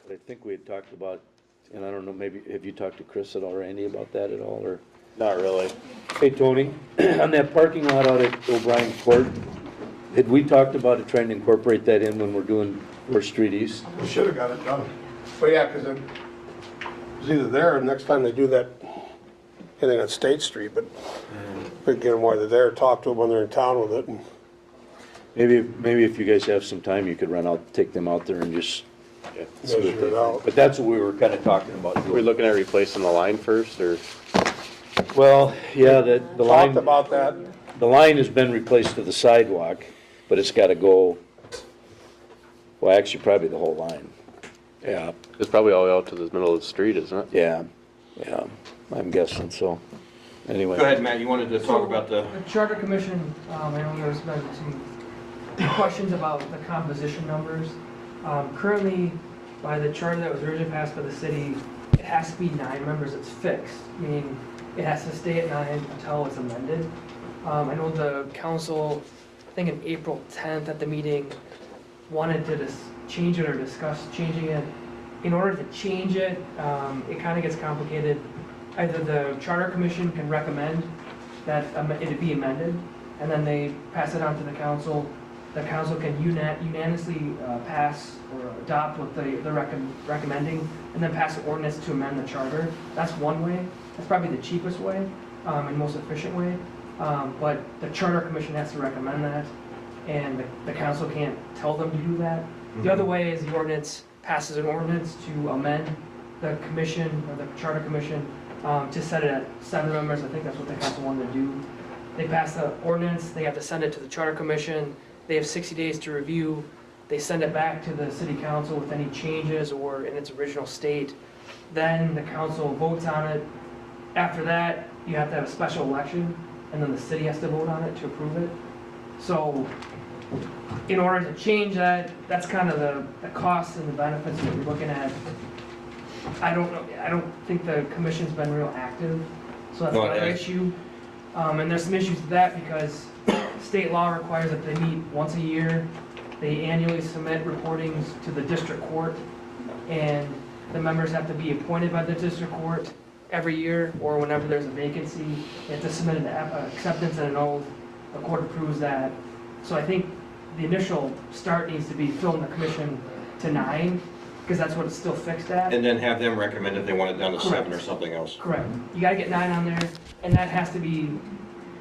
But I think we had talked about, and I don't know, maybe, have you talked to Chris at all, or Randy about that at all, or? Not really. Hey, Tony, on that parking lot out at O'Brien Court, had we talked about it, trying to incorporate that in when we're doing First Street East? We should have got it done. But yeah, because it was either there or next time they do that, anything on State Street, but we get them while they're there, talk to them when they're in town with it. And Maybe if you guys have some time, you could run out, take them out there and just. see what measure they it think. out. But that's what we were kinda talking about Are we doing. looking at replacing the line first, or? Well, yeah, the line, Talked about that. the line has been replaced to the sidewalk, but it's gotta go, well, actually, probably the whole line. Yeah, It's probably all the way out to the middle of the street, isn't it? yeah, I'm guessing, so, anyway. Go ahead, Matt, you wanted to talk about the, The Charter Commission, I know there's been some questions about the composition numbers. Currently, by the charter that was originally passed by the city, it has to be 9 members, it's fixed, meaning it has to stay at 9 until it's amended. I know the council, I think in April 10th at the meeting, wanted to change it or discuss changing it. In order to change it, it kind of gets complicated. Either the Charter Commission can recommend that it be amended, and then they pass it on to the council. The council can unanimously pass or adopt what they're recommending, and then pass an ordinance to amend the charter. That's one way. That's probably the cheapest way and most efficient way. But the Charter Commission has to recommend that, and the council can't tell them to do that. The other way is the ordinance passes an ordinance to amend the commission, or the Charter Commission, to set it at 7 members. I think that's what the council wanted to do. They pass the ordinance, they have to send it to the Charter Commission. They have 60 days to review. They send it back to the city council with any changes or in its original state. Then the council votes on it. After that, you have to have a special election, and then the city has to vote on it to approve it. So in order to change that, that's kind of the costs and the benefits that we're looking at. I don't know, I don't think the commission's been real active, so that's No, it another hasn't. issue. And there's some issues with that because state law requires that they meet once a year. They annually submit reportings to the district court, and the members have to be appointed by the district court every year, or whenever there's a vacancy. They have to submit an acceptance and an oath. The court approves that. So I think the initial start needs to be filling the commission to 9, because that's what it's still fixed at. and then have them recommend if they want it down to 7 or Correct. something else. Correct. You gotta get 9 on there, and that has to be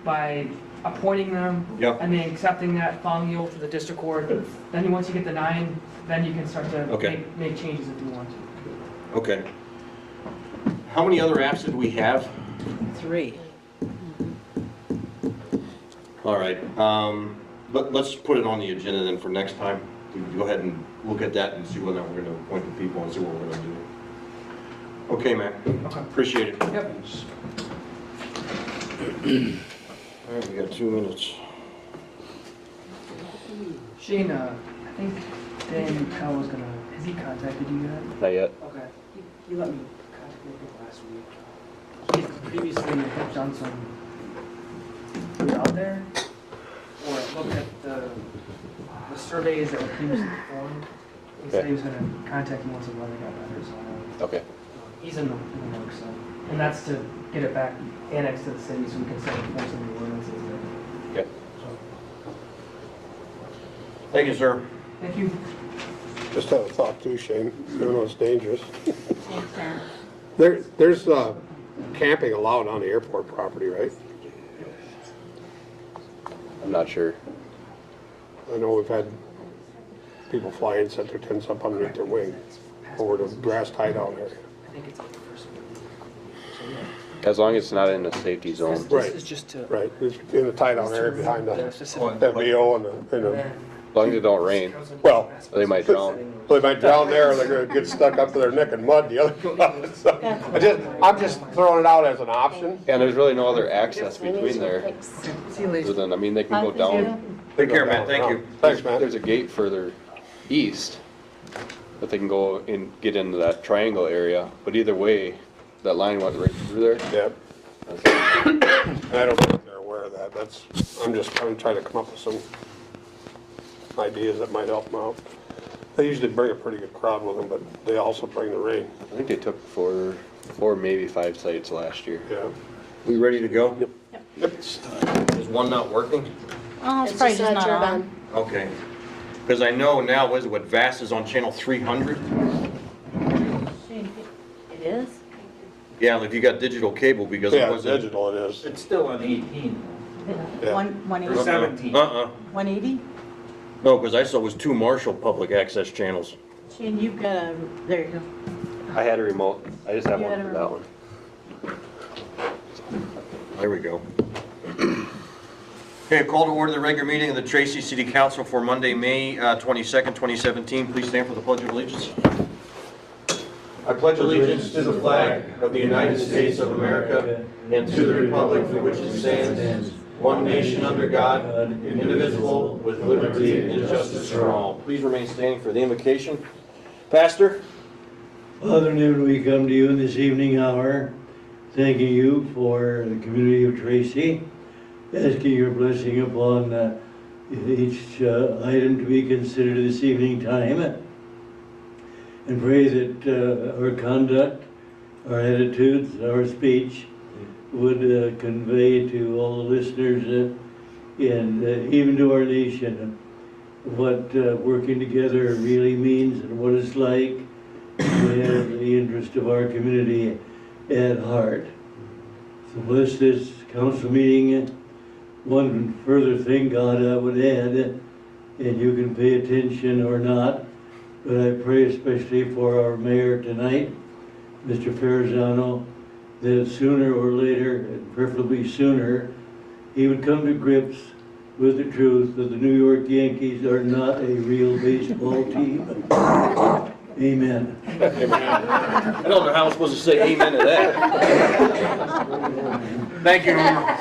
by appointing them. Yep. And then accepting that, following the oath to the district court. Then once you get the 9, then you can start to Okay. make changes if you want to. Okay. How many other apps did we have? 3. All right, let's put it on the agenda then for next time. We can go ahead and look at that and see whether we're gonna appoint the people and see what we're gonna do. Okay, Matt, Okay. appreciate it. Yep. All right, we got 2 minutes. Shane, I think Dan Cal was gonna, has he contacted you yet? Not yet. Okay. He let me contact me last week. He previously had done some, he was out there, or looked at the surveys that were previously performed. He said he was gonna contact me once the weather got better, so Okay. he's in the works, so. And that's to get it back annexed to the city so we can start enforcing the ordinances there. Okay. Thank you, sir. Thank you. Just had a thought too, Shane, even though it's dangerous. There's camping allowed on the airport property, right? I'm not sure. I know we've had people fly in, set their tents up underneath their wing over the grass hideout area. I think it's on the first one. So, yeah. As long as it's not in the safety zone. Right. This is just to. Right, it's in the tie-down area behind Yeah, the it's just FBO and the, As long as it don't rain. Well, They might drown. well, they might drown there, or they're gonna get stuck up to their neck in mud the other. So, I'm just throwing it out as an option. And there's really no other access between there. See you later. Other than, I mean, they can go down. Take care, Matt, thank you. Thanks, man. There's a gate further east that they can go and get into that triangle area. But either way, that line went right through there. Yep. And I don't think they're aware of that. I'm trying to come up with some ideas that might help them out. They usually bring a pretty good crowd with them, but they also bring the rain, I think they took four, maybe 5 sites last year. yeah. We ready to go? Yep. Is one not working? Oh, it's probably just not on. Okay. Because I know now, what Vast is on channel 300? It is? Yeah, if you got digital cable, because it Yeah, wasn't. digital it is. It's still on 18, Yeah. 180? 17. 180? No, because I saw it was 2 Marshall public access channels. Shane, you've got a, there you go. I had a remote. I just have You one had a for that remote. one. There we go. Okay, call to order the regular meeting of the Tracy City Council for Monday, May 22nd, 2017. Please stand for the Pledge of Allegiance. I pledge allegiance to the flag of the United States of America and to the republic for which it stands, one nation under God, indivisible, with liberty and justice for all. Please remain standing for the invocation. Pastor? Father in heaven, we come to you in this evening hour, thanking you for the community of Tracy, asking your blessing upon each item to be considered this evening time, and pray that our conduct, our attitudes, our speech would convey to all the listeners and even to our nation what working together really means and what it's like to have the interest of our community at heart. So bless this council meeting. One further thing, God, I would add, and you can pay attention or not, but I pray especially for our mayor tonight, Mr. Ferrazano, that sooner or later, and preferably sooner, he would come to grips with the truth that the New York Yankees are not a real baseball team. Amen. I don't know how I'm supposed to say amen to that. Thank you, Norma.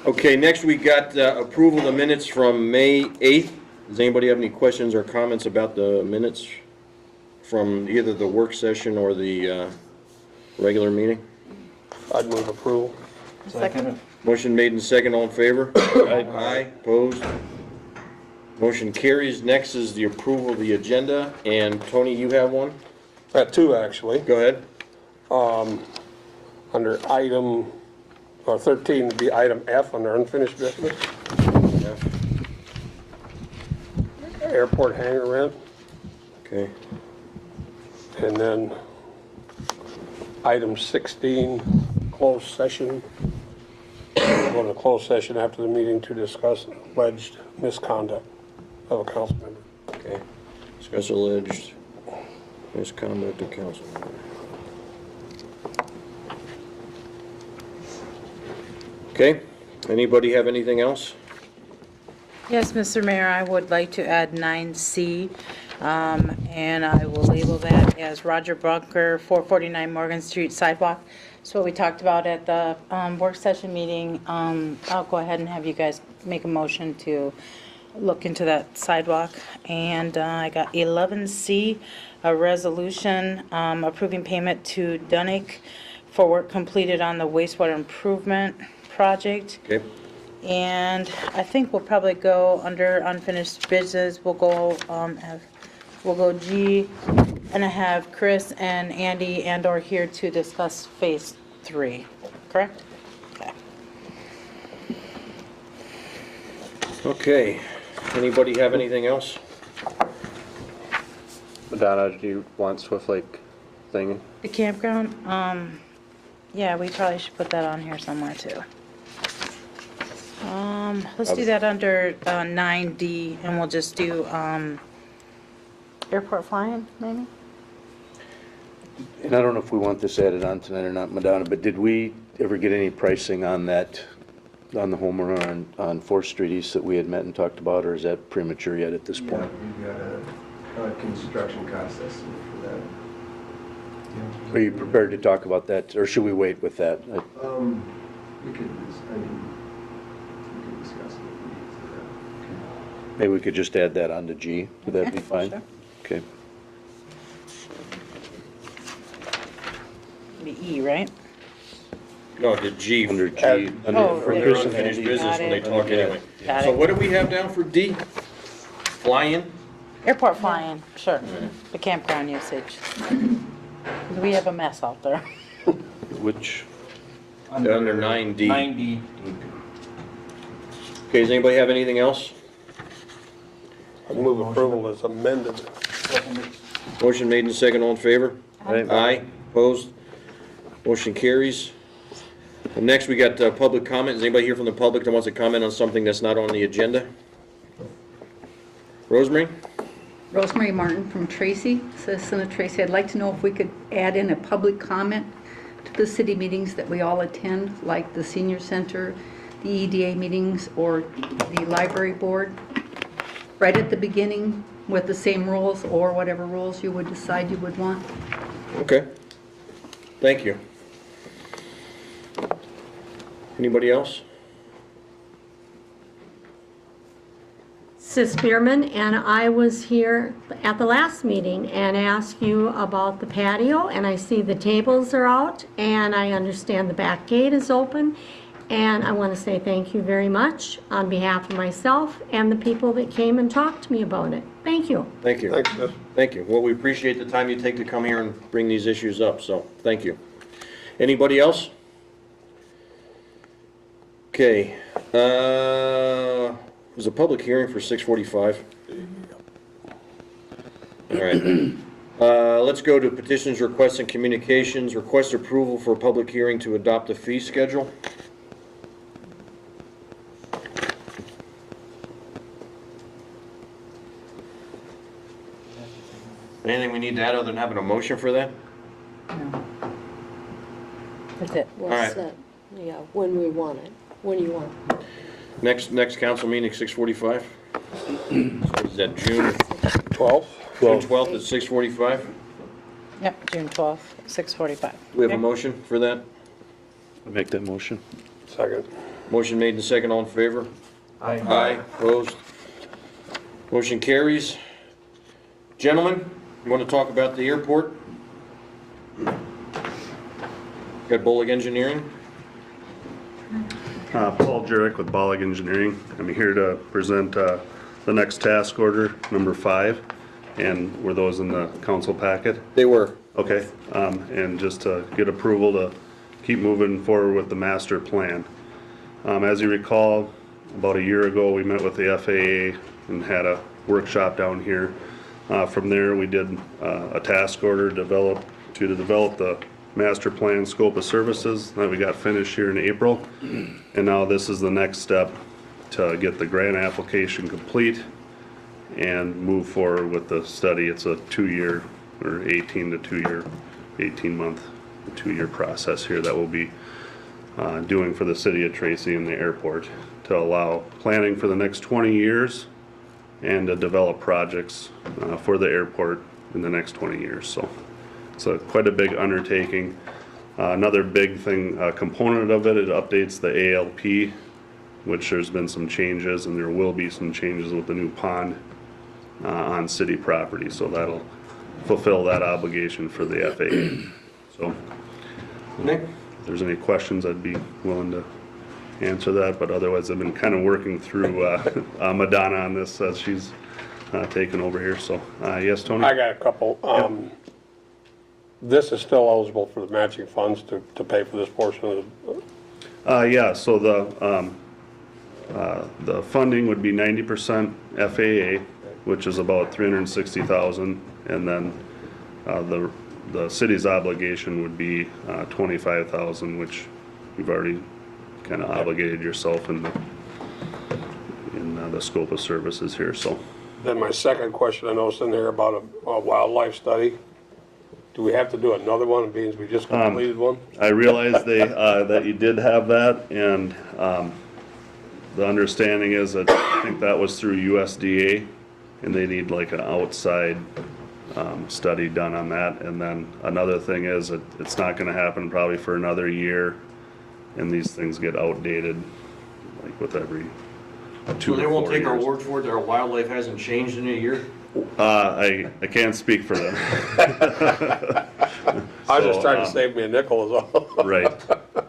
Okay, next we got approval of the minutes from May 8th. Does anybody have any questions or comments about the minutes from either the work session or the regular meeting? I'd move approval. Second. Motion made and second, all in favor? Aye. Opposed? Motion carries. Next is the approval of the agenda, and Tony, you have one? Got two, actually. Go ahead. Under item, or 13 would be item F under unfinished business. Airport hangar rent. Okay. And then item 16, closed session. Go to closed session after the meeting to discuss alleged misconduct of a council member. Okay. Discuss alleged misconduct of council member. Okay. Anybody have anything else? Yes, Mr. Mayor, I would like to add 9C, and I will label that as Roger Bunker, 449 Morgan Street sidewalk. So what we talked about at the work session meeting. I'll go ahead and have you guys make a motion to look into that sidewalk. And I got 11C, a resolution approving payment to Dunick for work completed on the wastewater improvement project. Okay. And I think we'll probably go under unfinished business. We'll go G, and I have Chris and Andy and/or here to discuss phase 3, correct? Okay. Okay. Anybody have anything else? Donna, do you want Swift Lake thing? The campground, yeah, we probably should put that on here somewhere too. Let's do that under 9D, and we'll just do airport flying, maybe? And I don't know if we want this added on tonight or not, Madonna, but did we ever get any pricing on that, on the home run on 4th Street East that we had met and talked about, or is that premature yet at this Yeah, point? we've got a construction cost estimate for that. Are you prepared to talk about that, or should we wait with that? We could, I mean, we could discuss it if we need to. Maybe we could just add that on to G, would that be fine? Sure. Okay. Be E, right? No, the G. Under G, Oh, under, for yeah. They're Chris and unfinished Andy. business when they Got talk anyway. Got So it. what do we have down for D? Fly-in? Airport flying, sure. The campground usage. We have a mess out there. Which, Under 9D. 9D. Okay, does anybody have anything else? I move approval as amended. Motion made and second, all in favor? Aye. Aye, opposed? Motion carries. And next, we got public comment. Is anybody here from the public that wants to comment on something that's not on the agenda? Rosemary? Rosemary Martin from Tracy, citizen of Tracy. I'd like to know if we could add in a public comment to the city meetings that we all attend, like the senior center, the EDA meetings, or the library board, right at the beginning with the same rules or whatever rules you would decide you would want. Okay. Thank you. Anybody else? Sis Spearman, and I was here at the last meeting and asked you about the patio, and I see the tables are out, and I understand the back gate is open, and I want to say thank you very much on behalf of myself and the people that came and talked to me about it. Thank you. Thank you. Thanks, Sis. Thank you. Well, we appreciate the time you take to come here and bring these issues up, so thank you. Anybody else? Okay, was a public hearing for 6:45? All right. Let's go to petitions, requests, and communications. Request approval for a public hearing to adopt a fee schedule. Anything we need to add other than having a motion for that? That's it. All right. We'll set, yeah, when we want it, when you want it. Next council meeting, 6:45? Is that June 12? June 12th at 6:45? Yep, June 12th, 6:45. We have a motion for that? make that motion. Second. Motion made and second, all in favor? Aye. Aye, opposed? Motion carries. Gentlemen, you want to talk about the airport? Got Bolig Engineering? Paul Jurek with Bollig Engineering. I'm here to present the next task order, number 5, and were those in the council packet? They were. Okay, and just to get approval to keep moving forward with the master plan. As you recall, about a year ago, we met with the FAA and had a workshop down here. From there, we did a task order to develop the master plan scope of services that we got finished here in April. And now this is the next step to get the grant application complete and move forward with the study. It's a 2-year or 18-month, 2-year process here that we'll be doing for the city of Tracy and the airport to allow planning for the next 20 years and to develop projects for the airport in the next 20 years. So it's quite a big undertaking. Another big thing, component of it, it updates the ALP, which there's been some changes, and there will be some changes with the new pond on city property. So that'll fulfill that obligation for the FAA. So Nick? if there's any questions, I'd be willing to answer that, but otherwise I've been kind of working through Madonna on this as she's taken over here. So yes, Tony? I got a couple. This is still eligible for the matching funds to pay for this portion of the, Yeah, so the funding would be 90% FAA, which is about $360,000, and then the city's obligation would be $25,000, which you've already kind of obligated yourself in the scope of services here. So Then my second question, I noticed in there about a wildlife study. Do we have to do another one, it means we just completed one? I realized that you did have that, and the understanding is that I think that was through USDA, and they need like an outside study done on that. And then another thing is that it's not gonna happen probably for another year, and these things get outdated, like with every 2 So or they won't 4 take our years. word for it that our wildlife hasn't changed in a year? I can't speak for them. I was just trying to So, save me a nickel is all. Right.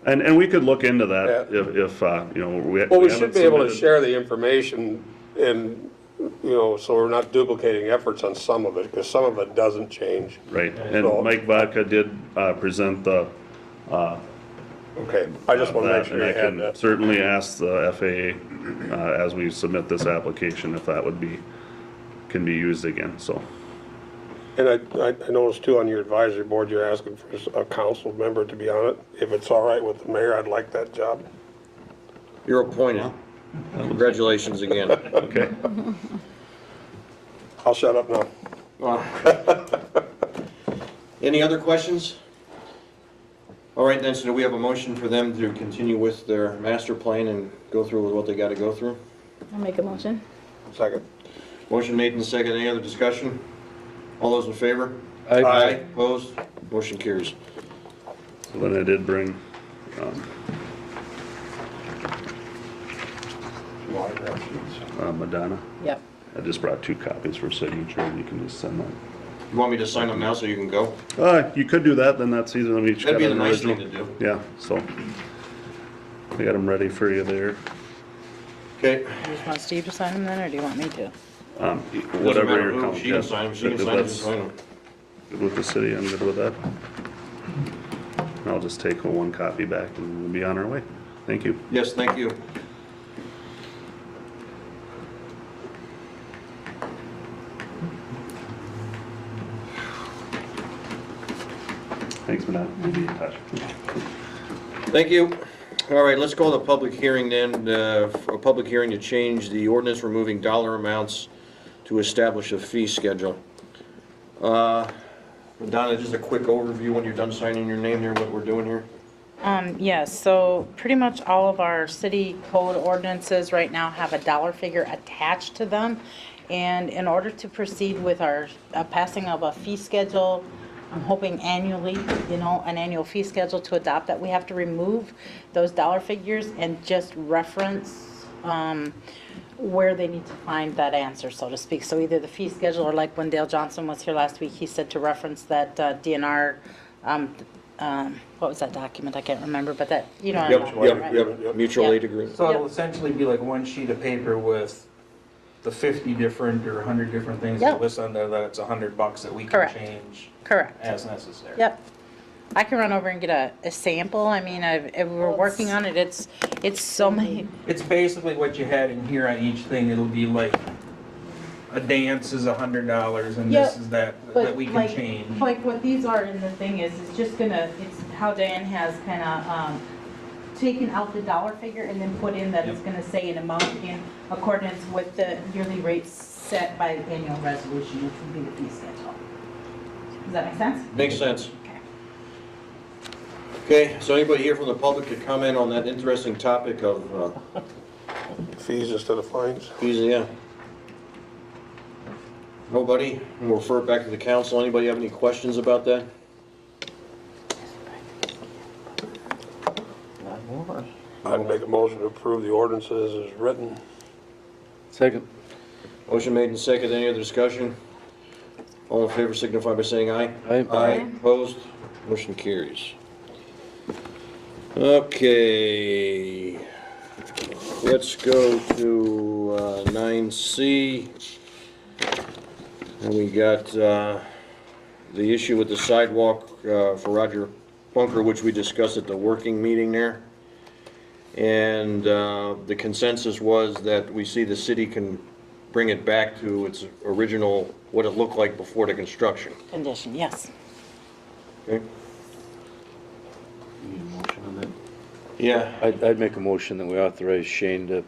And we could look into that if, you know, Well, we haven't should be able to submitted- share the information and, you know, so we're not duplicating efforts on some of it, because some of it doesn't change. Right, So- and Mike Vodka did present the, Okay, I just want to make that, sure and you I had can that. certainly ask the FAA as we submit this application if that would be, can be used again, so. And I noticed too on your advisory board, you're asking for a council member to be on it. If it's all right with the mayor, I'd like that job. You're appointed. Congratulations again. Okay. I'll shut up now. Any other questions? All right, then, so do we have a motion for them to continue with their master plan and go through with what they got to go through? I'll make a motion. Second. Motion made and second. Any other discussion? All those in favor? Aye. Opposed? Motion carries. So then I did bring, Madonna. Yep. I just brought 2 copies for signature, and you can just send that. You want me to sign them now so you can go? You could do that, then that's easy, then we each got That'd be the an nice original. thing to do. Yeah, so. I got them ready for you there. Okay. Do you just want Steve to sign them then, or do you want me to? Doesn't Whatever matter your who, count. she can yeah. sign them, she can If sign them, that's sign them. good with the city, I'm good with that. And I'll just take 1 copy back and we'll be on our way. Thank you. Yes, thank you. Thanks, Madonna. We'll be in touch. Thank you. All right, let's call the public hearing then, a public hearing to change the ordinance removing dollar amounts to establish a fee schedule. Donna, just a quick overview when you're done signing your name there, what we're doing here? Yes, so pretty much all of our city code ordinances right now have a dollar figure attached to them. And in order to proceed with our passing of a fee schedule, I'm hoping annually, you know, an annual fee schedule to adopt that, we have to remove those dollar figures and just reference where they need to find that answer, so to speak. So either the fee schedule, or like when Dale Johnson was here last week, he said to reference that DNR, what was that document? I can't remember, but that, you know. Yep, mutual aid agreement. So it'll essentially be like one sheet of paper with the 50 different or 100 different things Yep. that list on there, that it's $100 that we can Correct. change Correct. as necessary. Yep. I can run over and get a sample. I mean, if we're working on it, it's so many. It's basically what you had in here on each thing. It'll be like, a dance is $100 and this Yep, is that But we can like- change. Like what these are in the thing is, it's just gonna, it's how Diane has kind of taken out the dollar figure and then put in that it's gonna say an amount in accordance with the yearly rates set by the annual resolution, which would be the fee schedule. Does that make sense? Makes sense. Okay. Okay, so anybody here from the public could comment on that interesting topic of Fees instead of fines. fees, yeah? Nobody? We'll refer it back to the council. Anybody have any questions about that? I'd make a motion to approve the ordinances as written. Second. Motion made and seconded. Any other discussion? All in favor signify by saying aye. Aye. Opposed? Motion carries. Okay. Let's go to 9C. And we got the issue with the sidewalk for Roger Bunker, which we discussed at the working meeting there. And the consensus was that we see the city can bring it back to its original, what it looked like before the construction. Condition, yes. Okay? You need a motion on that? Yeah. I'd make a motion that we authorize Shane to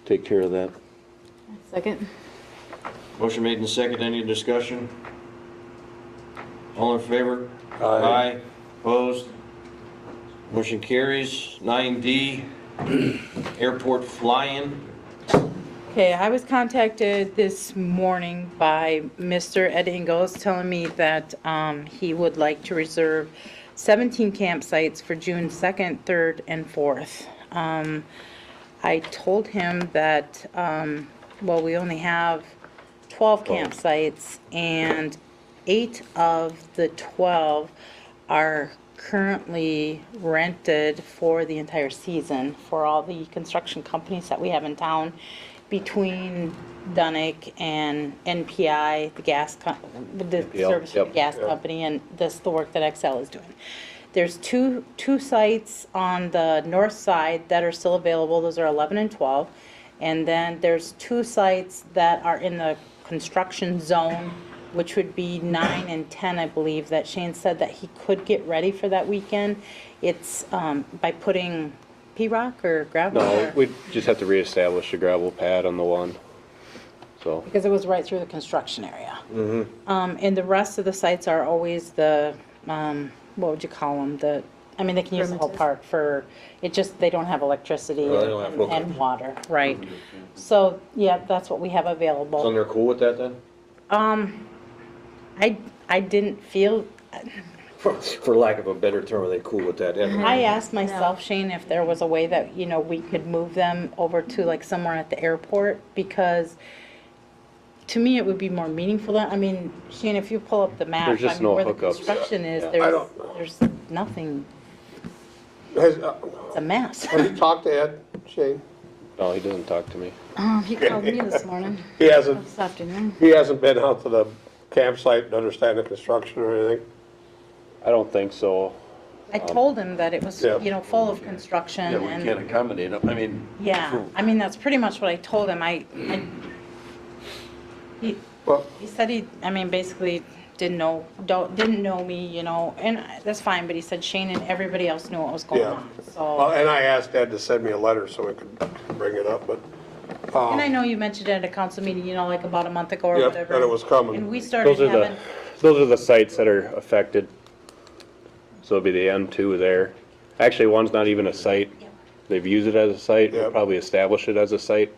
take care of that. Second. Motion made and seconded. Any discussion? All in favor? Aye. Opposed? Motion carries. 9D, airport fly-in. Okay, I was contacted this morning by Mr. Ed Ingles telling me that he would like to reserve 17 campsites for June 2nd, 3rd, and 4th. I told him that, well, we only have 12 campsites, and 8 of the 12 are currently rented for the entire season for all the construction companies that we have in town between Dunick and NPI, the NPL, service of the yep. gas company, and the work that Excel is doing. There's two sites on the north side that are still available. Those are 11 and 12. And then there's 2 sites that are in the construction zone, which would be 9 and 10, I believe, that Shane said that he could get ready for that weekend. It's by putting P-rock or gravel? No, or- we just have to reestablish a gravel pad on the one, so. Because it was right through the construction area. And the rest of the sites are always the, what would you call them? I mean, they can use the whole park for, they don't have electricity Well, they don't have and water, right? So, yeah, that's what we have So available. they're cool with that then? I didn't feel, For lack of a better term, are they cool with that? I asked myself, Shane, if there was a way that, we could move them over to like somewhere at the airport, because to me, it would be more meaningful. I mean, Shane, if you pull up the map, There's just I mean, no where the hookups. construction is, Yeah. there's nothing, Has, it's a mess. have you talked to Ed, Shane? No, he doesn't talk to me. He called me this morning, He hasn't, this afternoon. he hasn't been out to the campsite to understand the construction or anything? I don't think so. I told him that it was, Yeah. full of construction Yeah, we and. can't accommodate them. I mean, Yeah, I mean, that's pretty much what I told him. Well, He said basically didn't know me, and that's fine, but he said Shane and everybody else knew what was going Yeah. on, well, so. and I asked Ed to send me a letter so we could bring it up, but, And I know you mentioned it at a council meeting, like about a month ago or Yep, whatever. and it was coming. And we started having, Those are the sites that are affected. So it'll be the M2 there. Actually, one's not even a site. They've used it as a site, we'll Yep. probably establish it as a site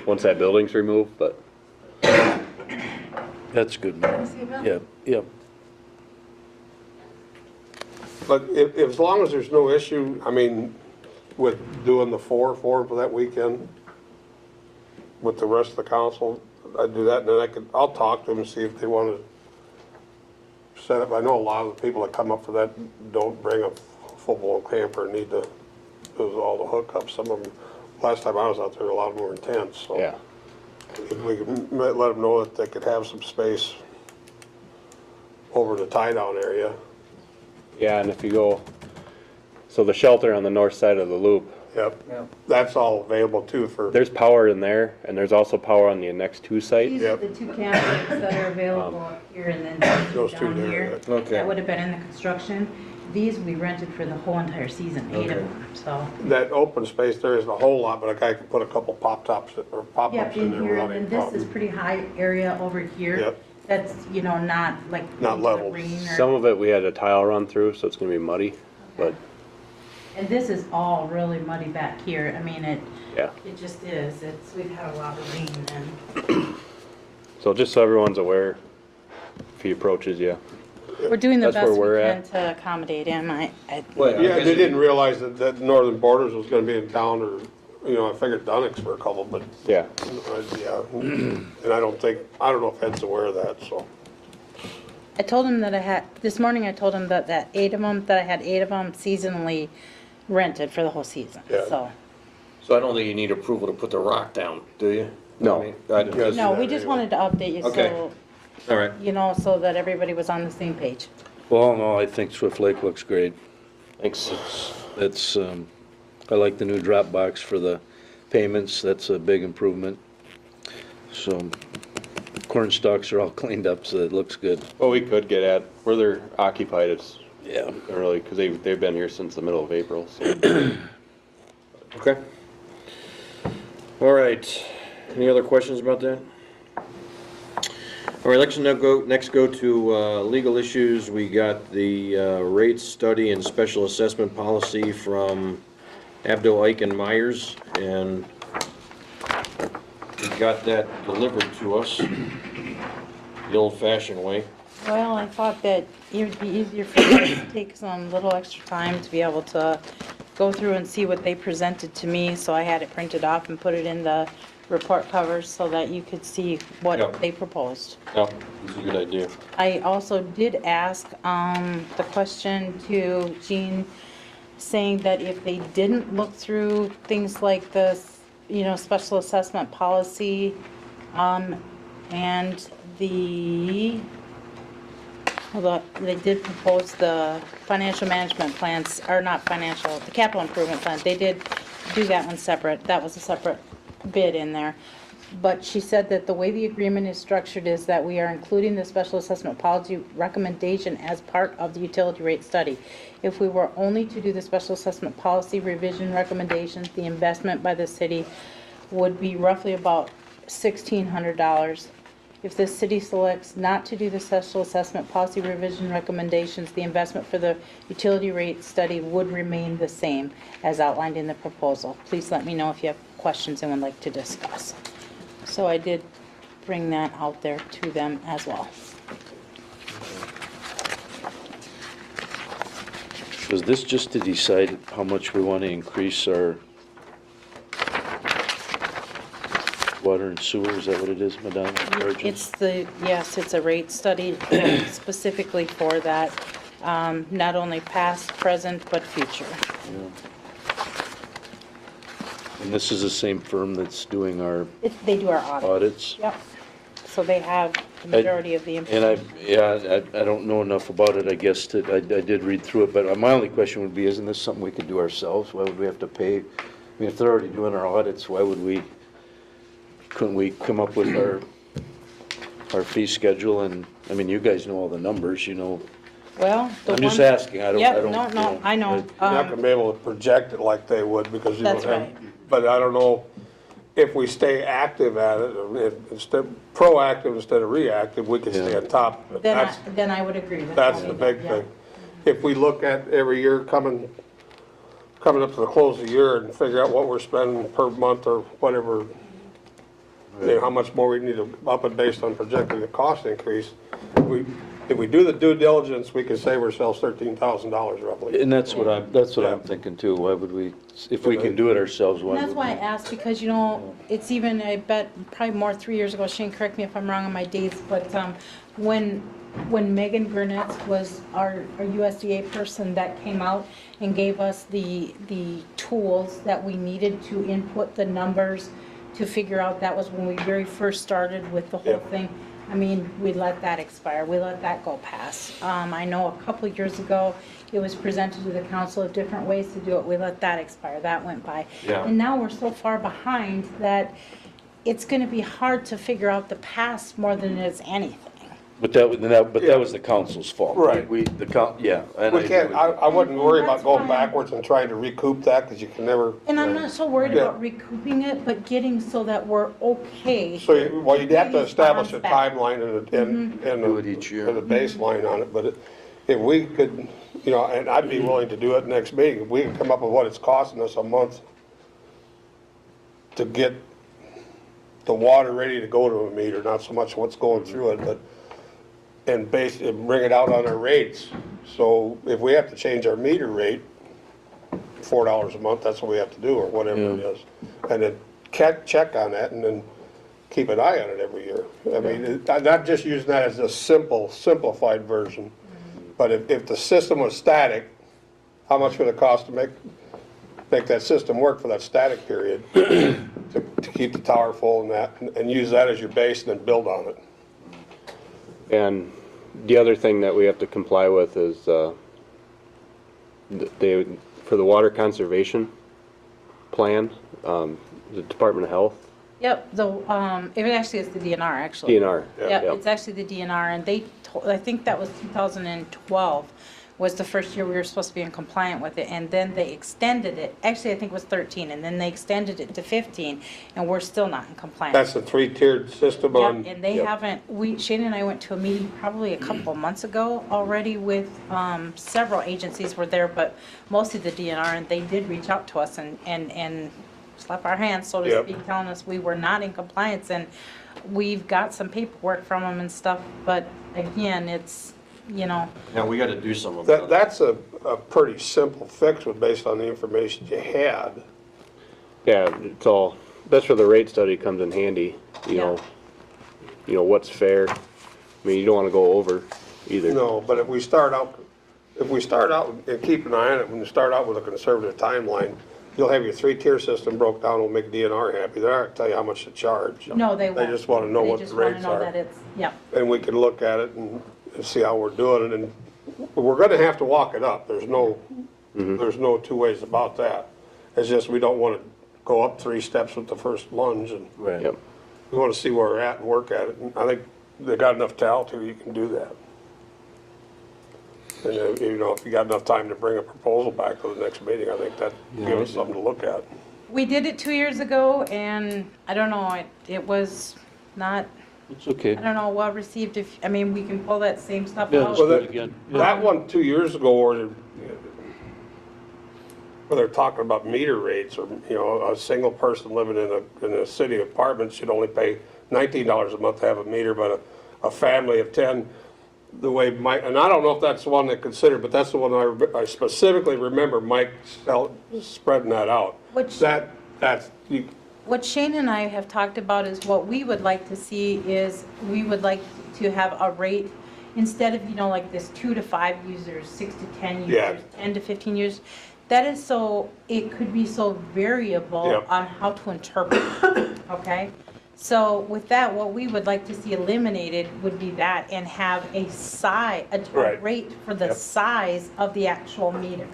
once that building's removed, but that's good. Yeah, yeah. but if, as long as there's no issue, I mean, with doing the four for that weekend with the rest of the council, I'd do that, and then I'll talk to them and see if they want to set up. I know a lot of the people that come up for that don't bring a full-blown camper and need to do all the hookups. Some of them, last time I was out there, a lot of them were in tents, so. yeah. If we could let them know that they could have some space over the tie-down area. Yeah, and if you go, so the shelter on the north side of the loop, Yep. That's all available too for, there's power in there, and there's also power on the next 2 sites. these are the 2 campsites that are available up here and then those two down there. here. Okay. That would have been in the construction. These we rented for the whole entire season, 8 of Okay. them, so. That open space there isn't a whole lot, but a guy can put a couple pop-tops or Yep, pop-ups in in there here, without and any then this is problem. pretty high area over here. Yep. That's, not like. Not into the level. rain or- Some of it we had a tile run through, so it's gonna be muddy, but And this is all really muddy back here. I mean, yeah. it just is. We've had a lot of rain and. So just so everyone's aware, if he approaches you. We're doing the That's where best we we're can at. to accommodate him. Well, I Yeah, guess they it- didn't realize that Northern Borders was gonna be in town, or, I figured Dunnick's for a couple, but, Yeah. yeah. And I don't know if Ed's aware of that, so. I told him that this morning I told him that I had 8 of them seasonally rented for the whole season, Yeah. so. So I don't think you need approval to put the rock down, do you? No. I mean, I just- No, we just wanted to update you Okay. so, All right. so that everybody was on the same page. Well, no, I think Swift Lake looks great. Thanks. It's, I like the new drop box for the payments. That's a big improvement. So corn stalks are all cleaned up, so it looks good. Well, we could get at, where they're occupied, it's Yeah. early, because they've been here since the middle of April, so. Okay. All right. Any other questions about that? All right, let's now next go to legal issues. We got the rate study and special assessment policy from Abdo, Ike, and Myers, and we got that delivered to us the old-fashioned way. Well, I thought that it would be easier for us to take some little extra time to be able to go through and see what they presented to me, so I had it printed off and put it in the report covers so that you could see Yep. what they proposed. Yeah, it's a good idea. I also did ask the question to Jean, saying that if they didn't look through things like this, special assessment policy, and they did propose the financial management plans, or not financial, the capital improvement plan. They did do that one separate. That was a separate bid in there. But she said that the way the agreement is structured is that we are including the special assessment policy recommendation as part of the utility rate study. If we were only to do the special assessment policy revision recommendations, the investment by the city would be roughly about $1,600. If the city selects not to do the special assessment policy revision recommendations, the investment for the utility rate study would remain the same as outlined in the proposal. Please let me know if you have questions and would like to discuss. So I did bring that out there to them as well. Was this just to decide how much we want to increase our water and sewer? Is that what it is, Madonna? Charges? Yes, it's a rate study specifically for that, not only past, present, but future. Yeah. And this is the same firm that's doing our They do our audit. audits? Yep. So they have the majority of the And information. I don't know enough about it, I guess, that I did read through it, but my only question would be, isn't this something we could do ourselves? Why would we have to pay? I mean, if they're already doing our audits, couldn't we come up with our fee schedule? And, I mean, you guys know all the numbers, Well, I'm just asking, I don't. Yep, no, I know. You're not gonna be able to project it like they would because you don't That's have. right. But I don't know if we stay active at it, instead, proactive instead of reactive, we can stay on top. Then I would agree with That's Tony, the big yeah. thing. If we look at every year coming up to the close of the year and figure out what we're spending per month or whatever, how much more we need to up it based on projecting the cost increase, if we do the due diligence, we can save ourselves $13,000 roughly. And that's what I'm thinking too. Why would we, if we can do it ourselves, why And that's would why I we? asked, because, it's even, I bet, probably more 3 years ago, Shane, correct me if I'm wrong on my dates, but when Megan Gurnett was our USDA person that came out and gave us the tools that we needed to input the numbers to figure out, that was when we very first started with the whole Yep. thing. I mean, we let that expire, we let that go past. I know a couple of years ago, it was presented to the council of different ways to do it, we let that expire, that went by. Yeah. And now we're so far behind that it's gonna be hard to figure out the past more than it is anything. But that was the council's fault. Right. Yeah. and We I can't, agree. I wouldn't worry about That's going fine. backwards and trying to recoup that, because you can never. And I'm not so worried Yeah. about recouping it, but getting so that we're okay. So, you'd have to establish a Bounce back. timeline and Do it each year. and a baseline on it, but if we could, and I'd be willing to do it next meeting, if we could come up with what it's costing us a month to get the water ready to go to a meter, not so much what's going through it, but, and bring it out on our rates. So if we have to change our meter rate, $4 a month, that's what we have to do, or whatever it is. And then check on that, and then keep an eye on it every year. I mean, I'm not just using that as a simplified version, but if the system was static, how much would it cost to make that system work for that static period? To keep the tower full and that, and use that as your base and then build on it. And the other thing that we have to comply with is, for the water conservation plan, the Department of Health, Yep, it actually is the DNR, actually. DNR. Yeah, it's actually the DNR, and I think that was 2012 was the first year we were supposed to be in compliant with it, and then they extended it, actually, I think it was 13, and then they extended it to 15, and we're still not in compliance. That's the 3-tiered system Yep, on. and they haven't, Shane and I went to a meeting probably a couple of months ago already with, several agencies were there, but mostly the DNR, and they did reach out to us and slap our hands, so to Yep. speak, telling us we were not in compliance, and we've got some paperwork from them and stuff, but again, it's, Now, we gotta do some of that. That's a pretty simple fix based on the information you had. Yeah, it's all that's where the rate study comes in handy, you know. You know, what's fair. I mean, you don't wanna go over either. No, but if we start out and keep an eye on it, when you start out with a conservative timeline, you'll have your 3-tier system broke down, will make DNR happy. They're not gonna tell you how much to charge. No, they won't. They just wanna know what the rates They just wanna know are. that it's, yep. And we can look at it and see how we're doing it, and we're gonna have to walk it up. There's no two ways about that. It's just we don't wanna go up 3 steps with the first lunge, and Right. Yep. we wanna see where we're at and work at it. And I think they got enough talent to, you can do that. And, you know, if you got enough time to bring a proposal back to the next meeting, I think that give us something to look at. We did it 2 years ago, and I don't know, it was not, It's okay. I don't know, well received. If, I mean, we can pull that same stuff Yeah, out. let's Well, do it that- again. That one 2 years ago, where they're talking about meter rates, or, you know, a single person living in a city apartment should only pay $19 a month to have a meter, but a family of 10, the way Mike, and I don't know if that's the one they considered, but that's the one I specifically remember Mike spreading that out. Which- That's, you, What Shane and I have talked about is what we would like to see is, we would like to have a rate, instead of, you know, like this 2 to 5 users, 6 to 10 Yeah. users, 10 to 15 users. That is so, it could be so variable Yep. on how to interpret, okay? So with that, what we would like to see eliminated would be that, and have a Right. rate for the Yep. size of the actual meter.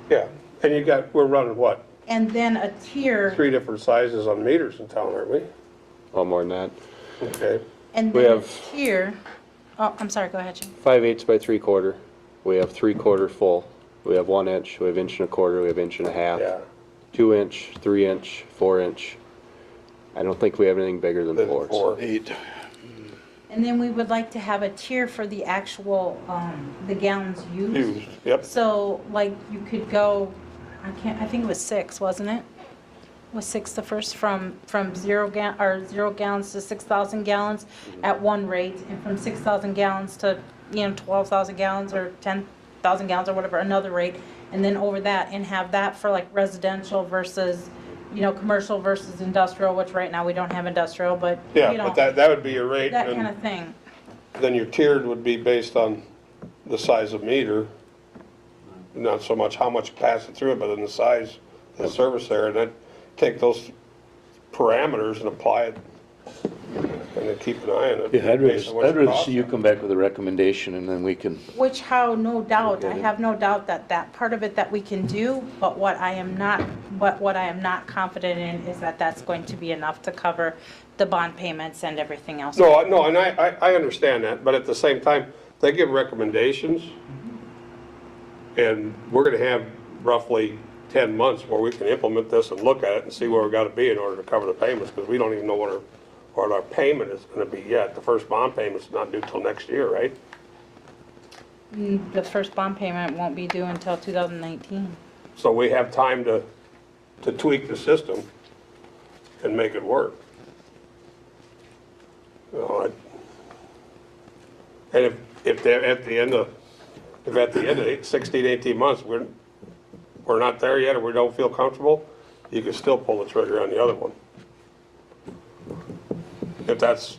yeah, and we're running what, And then a tier, 3 different sizes on meters in town, aren't we? A lot more than that. Okay. and We then a have- tier, oh, I'm sorry, go ahead, Shane. 5/8 by 3/4. We have 3/4 full. We have 1 inch, we have 1.25 inches, we have 1.5 inches. Yeah. 2 inch, 3 inch, 4 inch. I don't think we have anything bigger than Then 4. 4. 8. And then we would like to have a tier for the actual, the gallons used. Used, yep. So, like, you could go, I think it was 6, wasn't it? Was 6 the first, from 0 gallons to 6,000 gallons at one rate, and from 6,000 gallons to, 12,000 gallons or 10,000 gallons or whatever, another rate, and then over that, and have that for like residential versus, commercial versus industrial, which right now we don't have industrial, but, Yeah, but that would be your rate, that kind and of thing. then your tiered would be based on the size of meter, not so much how much passing through it, but then the size of the service area, and then take those parameters and apply it, and then keep an eye on it. Yeah, I'd based on what it rather costs. see you come back with a recommendation, and then we can, Which, how, no doubt, I Okay. have no doubt that part of it that we can do, but what I am not confident in is that that's going to be enough to cover the bond payments and everything else. No, and I understand that, but at the same time, they give recommendations, and we're gonna have roughly 10 months where we can implement this and look at it and see where we gotta be in order to cover the payments, because we don't even know what our payment is gonna be yet. The first bond payment's not due till next year, right? The first bond payment won't be due until 2019. So we have time to tweak the system and make it work. You know, and if they're at the end of 16, 18 months, we're not there yet, or we don't feel comfortable, you can still pull the trigger on the other one. If that's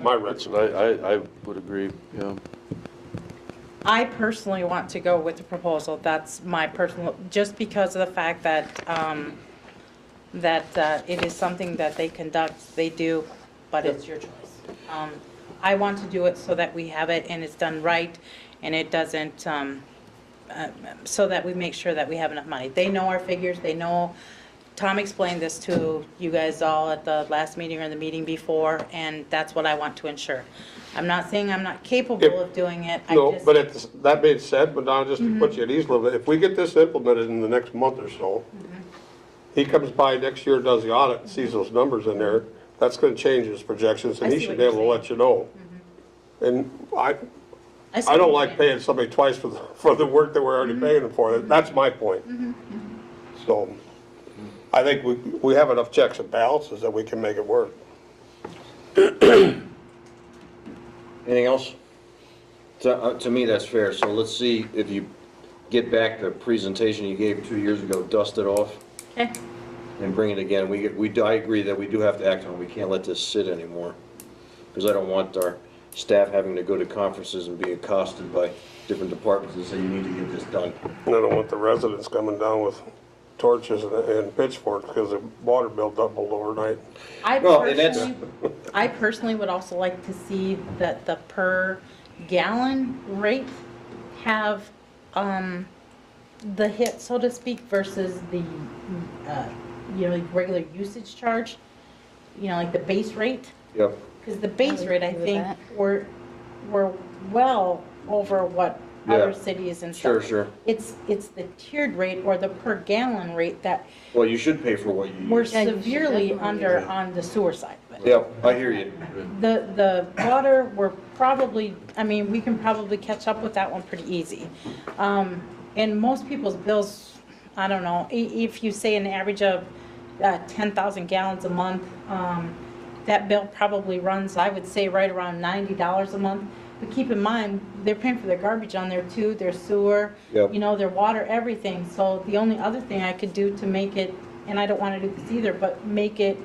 my recommendation. I would agree, yeah. I personally want to go with the proposal. That's my personal, just because of the fact that, it is something that they conduct, they do, but it's your choice. I want to do it so that we have it and it's done right, and it doesn't, so that we make sure that we have enough money. They know our figures, they know, Tom explained this to you guys all at the last meeting or the meeting before, and that's what I want to ensure. I'm not saying I'm not capable of doing it, I No, just. but that being said, but now just to put you at ease a little bit, if we get this implemented in the next month or so, he comes by next year, does the audit, and sees those numbers in there, that's gonna change his projections, and I he see should what be able to you're let you know. And I see don't what like you're paying somebody twice for the work that we're already paying them for, that's my point. So, I think we have enough checks and balances that we can make it work. Anything else? To me, that's fair. So let's see if you get back the presentation you gave 2 years ago, dust it off. Okay. and bring it again. I agree that we do have to act on it. We can't let this sit anymore. Because I don't want our staff having to go to conferences and be accosted by different departments and say, you need to get this done. And I don't want the residents coming down with torches and pitchforks because the water built doubled overnight. I personally would also like to see that the per gallon rate have, the hit, so to speak, versus the, like regular usage charge, like the base rate. Yep. Because the base would rate, I agree with think, that. we're well over what other cities and stuff. Sure. It's the tiered rate or the per gallon rate that Well, you should pay for what you we're use. severely under on the sewer side of it. Yep, I hear you. The water, we're probably, we can probably catch up with that one pretty easy. And most people's bills, I don't know, if you say an average of 10,000 gallons a month, that bill probably runs, I would say, right around $90 a month. But keep in mind, they're paying for their garbage on there too, their sewer, Yep. their water, everything. So the only other thing I could do to make it, and I don't want to do this either, but make it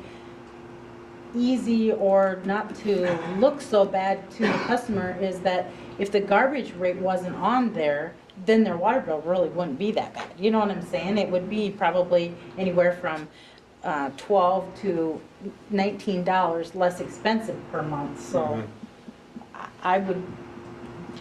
easy or not to look so bad to the customer is that if the garbage rate wasn't on there, then their water bill really wouldn't be that bad. You know what I'm saying? It would be probably anywhere from $12 to $19 less expensive per month. So I would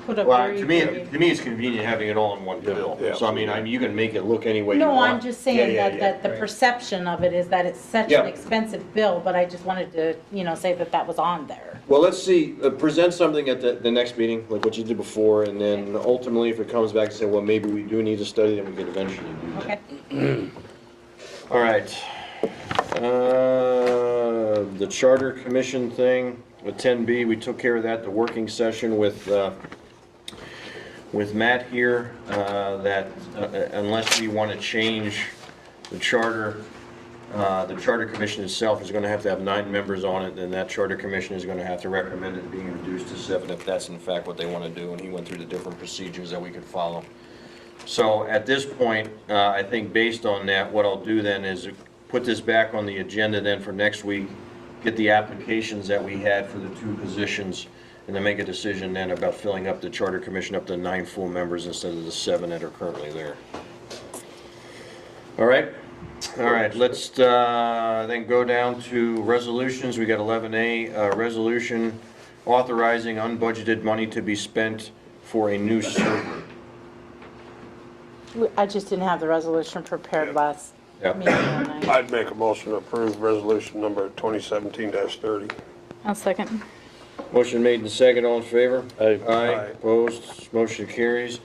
put a Well, very, to me, very- to me, it's convenient having it all in one bill. Yeah. So I mean, you can make it look any way you No, want. I'm just saying Yeah. that the perception of it is that it's such Yeah. an expensive bill, but I just wanted to, say that was on there. Well, let's see, present something at the next meeting, like what you did before, and then ultimately, if it comes back and say, well, maybe we do need a study, then we can eventually do that. Okay. All right. The Charter Commission thing, with 10B, we took care of that, the working session with Matt here, that unless we want to change the Charter Commission itself is going to have 9 members on it, and that Charter Commission is going to have to recommend it being reduced to 7 if that's in fact what they want to do, and he went through the different procedures that we could follow. So at this point, I think based on that, what I'll do then is put this back on the agenda then for next week, get the applications that we had for the 2 positions, and then make a decision then about filling up the Charter Commission up to 9 full members instead of the 7 that are currently there. All right? All right, let's then go down to resolutions. We got 11A, resolution authorizing unbudgeted money to be spent for a new server. I just didn't have the resolution prepared last Yep. meeting. and I- I'd make a motion to approve resolution number 2017-30. I'll second. Motion made and second, all in favor? Aye. Aye, opposed, motion carries.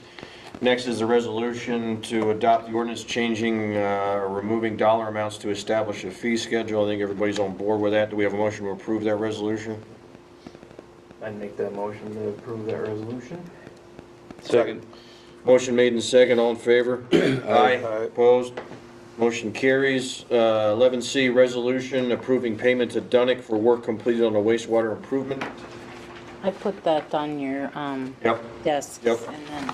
Next is the resolution to adopt the ordinance changing, or removing dollar amounts to establish a fee schedule. I think everybody's on board with that. Do we have a motion to approve that resolution? I'd make that motion to approve that resolution. Second. Motion made and second, all in favor? Aye, Aye. opposed, motion carries. 11C, resolution approving payment to Dunick for work completed on the wastewater improvement. I put that on your Yep. desk. Yep. And then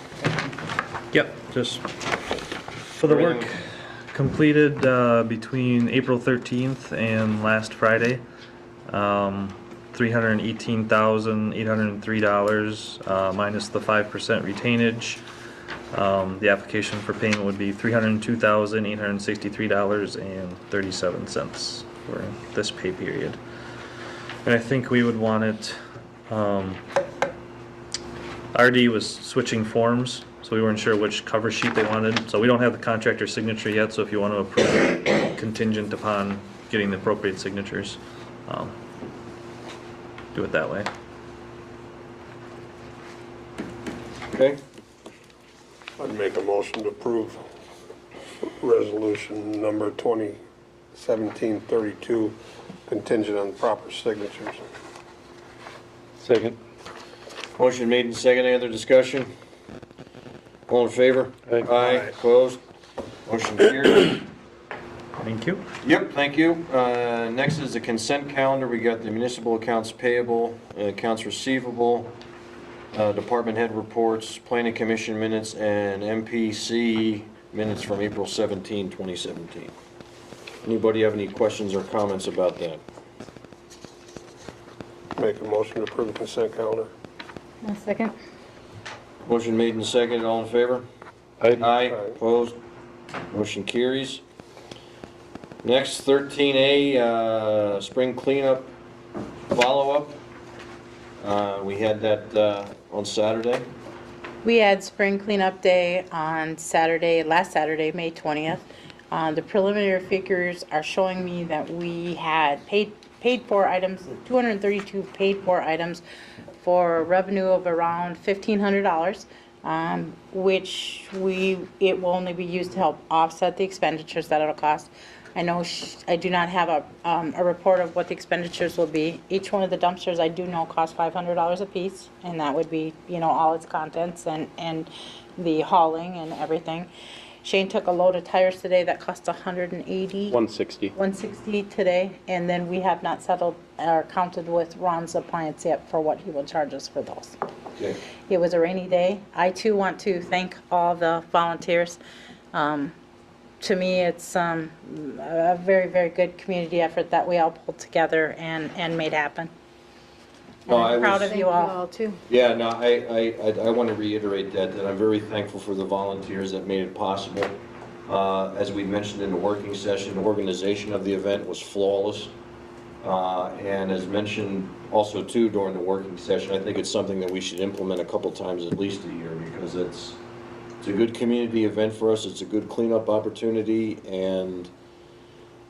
Yep, just for the work Everything- completed between April 13th and last Friday. $318,803 minus the 5% retainage. The application for payment would be $302,863.37 for this pay period. And I think we would want it, RD was switching forms, so we weren't sure which cover sheet they wanted. So we don't have the contractor signature yet, so if you want to approve it contingent upon getting the appropriate signatures, do it that way. Okay, I'd make a motion to approve resolution number 2017-32 contingent on proper signatures. Second. motion made and second, any other discussion? All in favor? Aye. Aye, opposed, motion carries. Thank you. Yep, thank you. Next is the consent calendar. We got the municipal accounts payable, accounts receivable, department head reports, planning commission minutes, and MPC minutes from April 17, 2017. Anybody have any questions or comments about that? Make a motion to approve the consent calendar. A second. Motion made and seconded, all in favor? Aye, opposed, motion carries. Next, 13A, spring cleanup follow-up. We had that on Saturday. We had spring cleanup day on Saturday, last Saturday, May 20th. The preliminary figures are showing me that we had paid for items, 232 paid for items for revenue of around $1,500, which it will only be used to help offset the expenditures that it'll cost. I know I do not have a report of what the expenditures will be. Each one of the dumpsters I do know costs $500 a piece, and that would be, all its contents and the hauling and everything. Shane took a load of tires today that cost $180. 160. 160 today, and then we have not settled or counted with Ron's appliance yet for what he will charge us for those. Okay. It was a rainy day. I too want to thank all the volunteers. To me, it's a very, very good community effort that we all pulled together and made happen. No, And I'm proud was- of you all. too. Yeah, no, I want to reiterate that I'm very thankful for the volunteers that made it possible. As we mentioned in the working session, the organization of the event was flawless. And as mentioned also too during the working session, I think it's something that we should implement a couple times at least a year, because it's a good community event for us. It's a good cleanup opportunity, and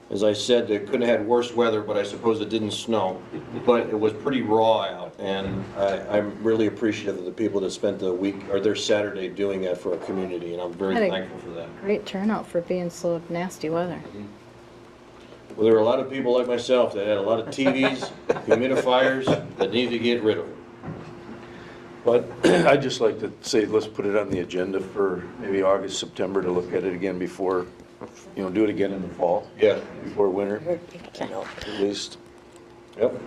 as I said, it couldn't have had worse weather, but I suppose it didn't snow. But it was pretty raw out, and I'm really appreciative of the people that spent the week or their Saturday doing that for our community, and I'm very Had a thankful for that. Great turnout for being so nasty weather. Well, there were a lot of people like myself that had a lot of TVs, humidifiers that needed to get rid of. But I'd just like to say, let's put it on the agenda for maybe August, September to look at it again before, do it again in the fall. Yeah. Before winter, at least. Yep.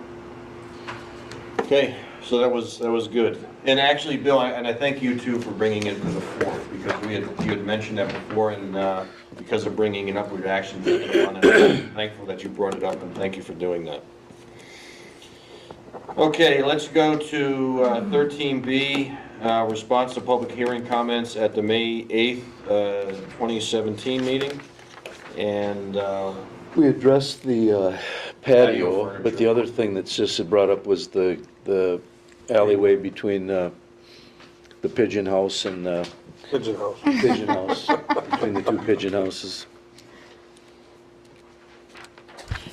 Okay, so that was good. And actually, Bill, and I thank you too for bringing it to the fore, because you had mentioned that before, and because of bringing it up, we'd actually taken it on, and I'm thankful that you brought it up, and thank you for doing that. Okay, let's go to 13B, response to public hearing comments at the May 8th, 2017 meeting. And We addressed the Patio patio, but the other thing that Sis had brought up was the alleyway between the pigeon house and the Pigeon house. pigeon house, between the two pigeon houses.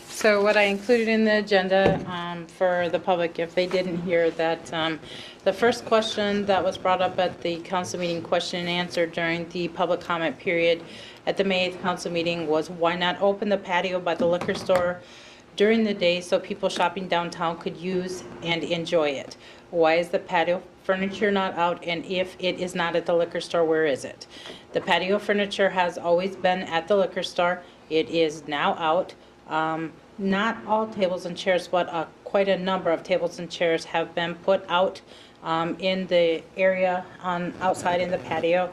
So what I included in the agenda for the public, if they didn't hear that, the first question that was brought up at the council meeting, question and answer during the public comment period at the May 8th council meeting, was why not open the patio by the liquor store during the day so people shopping downtown could use and enjoy it? Why is the patio furniture not out, and if it is not at the liquor store, where is it? The patio furniture has always been at the liquor store. It is now out. Not all tables and chairs, but quite a number of tables and chairs have been put out in the area outside in the patio.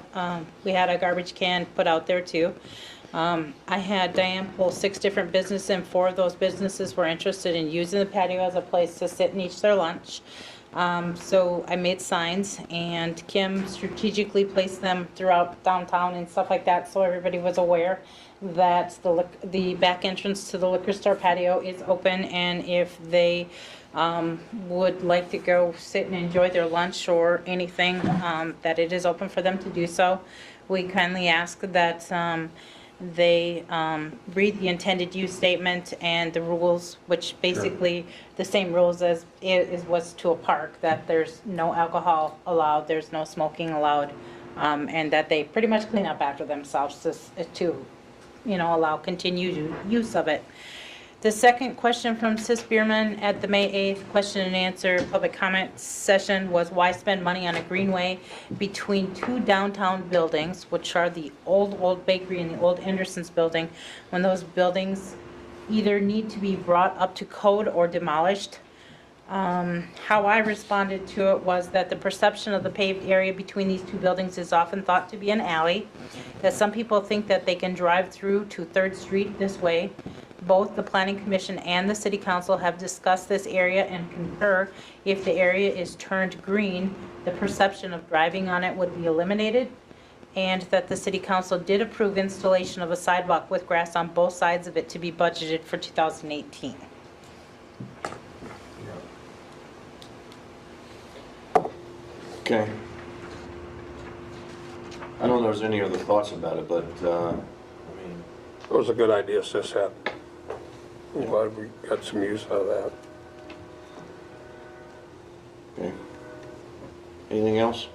We had a garbage can put out there too. I had Diane pull 6 different businesses, and 4 of those businesses were interested in using the patio as a place to sit and eat their lunch. So I made signs, and Kim strategically placed them throughout downtown and stuff like that, so everybody was aware that the back entrance to the liquor store patio is open, and if they would like to go sit and enjoy their lunch or anything, that it is open for them to do so. We kindly ask that they read the intended use statement and the rules, which basically the same rules as was to a park, that there's no alcohol allowed, there's no smoking allowed, and that they pretty much clean up after themselves to allow continued use of it. The second question from Sis Bierman at the May 8th question and answer public comment session was why spend money on a greenway between 2 downtown buildings, which are the old bakery and the old Henderson's building, when those buildings either need to be brought up to code or demolished. How I responded to it was that the perception of the paved area between these two buildings is often thought to be an alley, that some people think that they can drive through to 3rd Street this way. Both the Planning Commission and the City Council have discussed this area and concur if the area is turned green, the perception of driving on it would be eliminated, and that the City Council did approve installation of a sidewalk with grass on both sides of it to be budgeted for 2018. Okay. I don't know if there's any other thoughts about it, but, I mean, It was a good idea, Sis had. I'm glad we got some use out of that. okay. Anything else?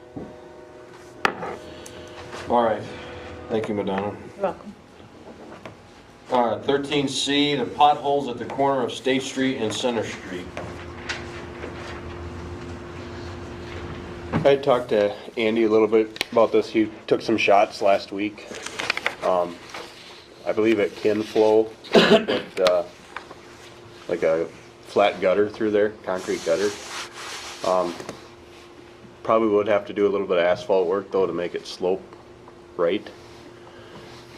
All right. Thank you, Madonna. You're welcome. All right, 13C, the potholes at the corner of State Street and Center Street. I talked to Andy a little bit about this. He took some shots last week. I believe at Kinflow, put, like a flat gutter through there, concrete gutter. Probably would have to do a little bit of asphalt work though to make it slope right.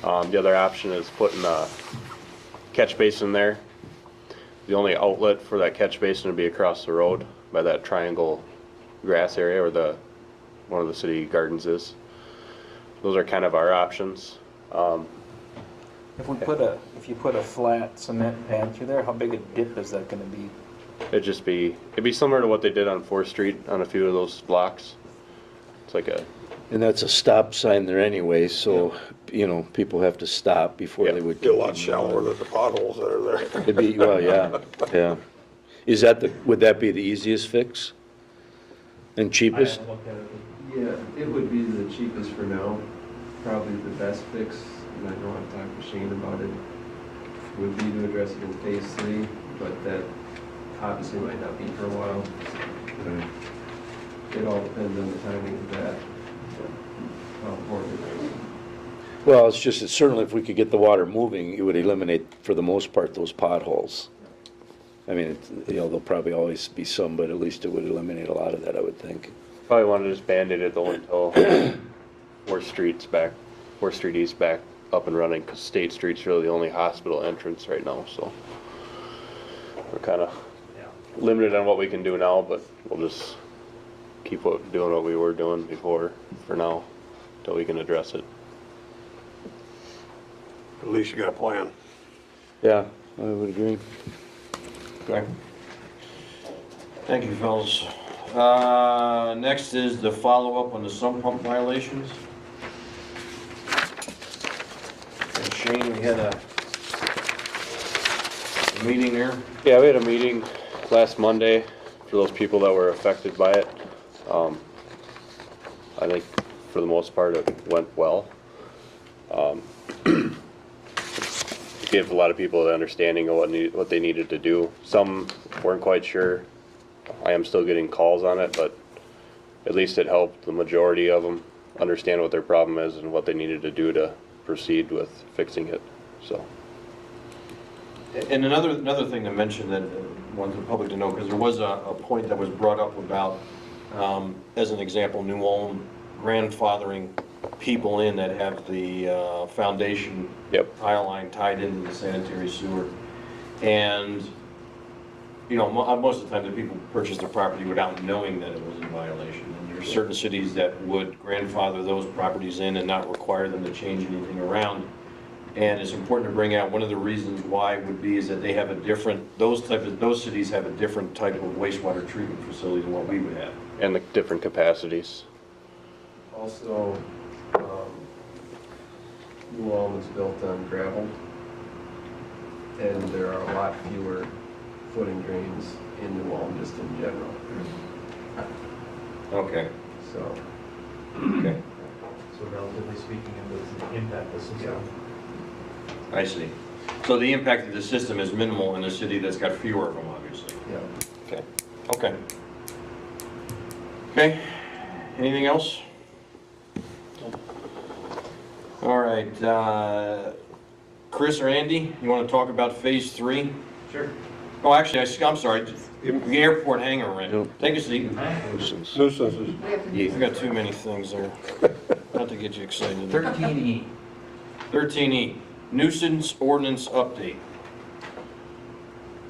The other option is putting a catch basin there. The only outlet for that catch basin would be across the road by that triangle grass area where one of the city gardens is. Those are kind of our options. If you put a flat cement pad through there, how big a dip is that gonna be? It'd be similar to what they did on 4th Street on a few of those blocks. It's like And that's a stop sign there anyway, so, you know, people have to stop before they would. Be a lot shallower than the potholes that are there. It'd be, well, yeah, yeah. Would that be the easiest fix? And cheapest? Yeah, it would be the cheapest for now, probably the best fix, and I know I've talked to Shane about it, would be to address it in phase 3, but that obviously might not be for a while. It all depends on the timing of that. How important it is. Well, it's just that certainly if we could get the water moving, it would eliminate, for the most part, those potholes. I mean, there'll probably always be some, but at least it would eliminate a lot of that, I would think. probably want to just band-aid it though until 4th Street East back up and running, because State Street's really the only hospital entrance right now, so we're kind of limited on what we can do now, but we'll just keep doing what we were doing before for now, until we can address it. At least you got a plan. Yeah, I would agree. Okay. Thank you, fellas. Next is the follow-up on the sump pump violations. And Shane, we had a meeting there. Yeah, we had a meeting last Monday for those people that were affected by it. I think for the most part it went well. Gave a lot of people the understanding of what they needed to do. Some weren't quite sure. I am still getting calls on it, but at least it helped the majority of them understand what their problem is and what they needed to do to proceed with fixing it, so. And another thing to mention that I want the public to know, because there was a point that was brought up about, as an example, New Ulm grandfathering people in that have the foundation tile line tied into the sanitary sewer. And, you know, most of the time the people purchase the property without knowing that it was in violation. And there are certain cities that would grandfather those properties in and not require them to change anything around. And it's important to bring out, one of the reasons why would be is that they have a different, those cities have a different type of wastewater treatment facility than what we would have. And the different capacities. Also, New Ulm is built on gravel, and there are a lot fewer footing drains in New Ulm just in general. Okay. So. Okay. So relatively speaking, it doesn't impact the system. I see. So the impact of the system is minimal in a city that's got fewer of them, obviously. Yeah. Okay. Okay. Okay. Anything else? All right. Chris or Andy, you want to talk about phase 3? Sure. Oh, actually, I'm sorry. The airport hangar rent. Nope. Take a seat. Nuisance. Nuisances. You got too many things there. Not to get you excited. 13E. 13E, nuisance ordinance update.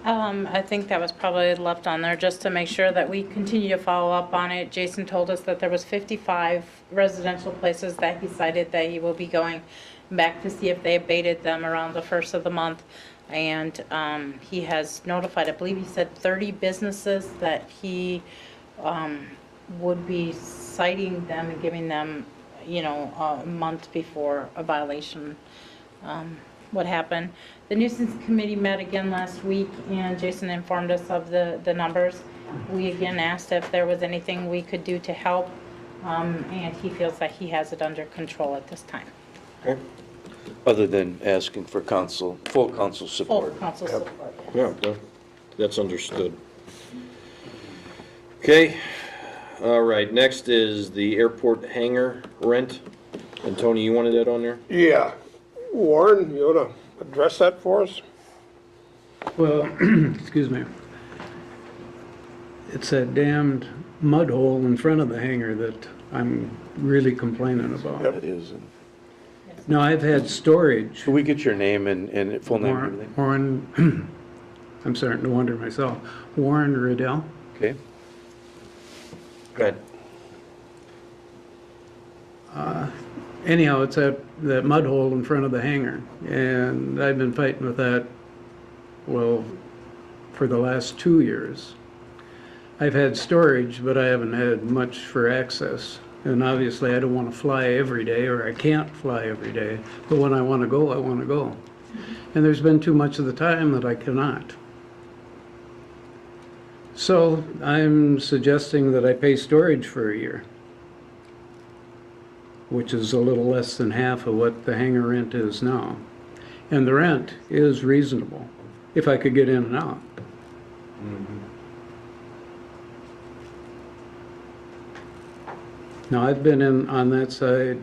I think that was probably left on there just to make sure that we continue to follow up on it. Jason told us that there was 55 residential places that he cited that he will be going back to see if they abated them around the first of the month. And he has notified, I believe he said 30 businesses that he would be citing them and giving them, you know, a month before a violation would happen. The nuisance committee met again last week, and Jason informed us of the numbers. We again asked if there was anything we could do to help, and he feels that he has it under control at this time. Okay. Other than asking for full council Full support. council support. Yeah, that's understood. Okay, all right, next is the airport hangar rent. And Tony, you wanted that on there? Yeah. Warren, you want to address that for us? Well, excuse me. It's that damned mud hole in front of the hangar that I'm really complaining about. It is. Now, I've had storage. Can we get your name and full name and everything? Warren, I'm starting to wonder myself. Warren Riddell. Okay. Go ahead. Anyhow, it's that mud hole in front of the hangar, and I've been fighting with that, well, for the last 2 years. I've had storage, but I haven't had much for access. And obviously, I don't want to fly every day, or I can't fly every day. But when I want to go, I want to go. And there's been too much of the time that I cannot. So I'm suggesting that I pay storage for a year, which is a little less than half of what the hangar rent is now. And the rent is reasonable, if I could get in and out. Now, I've been in on that side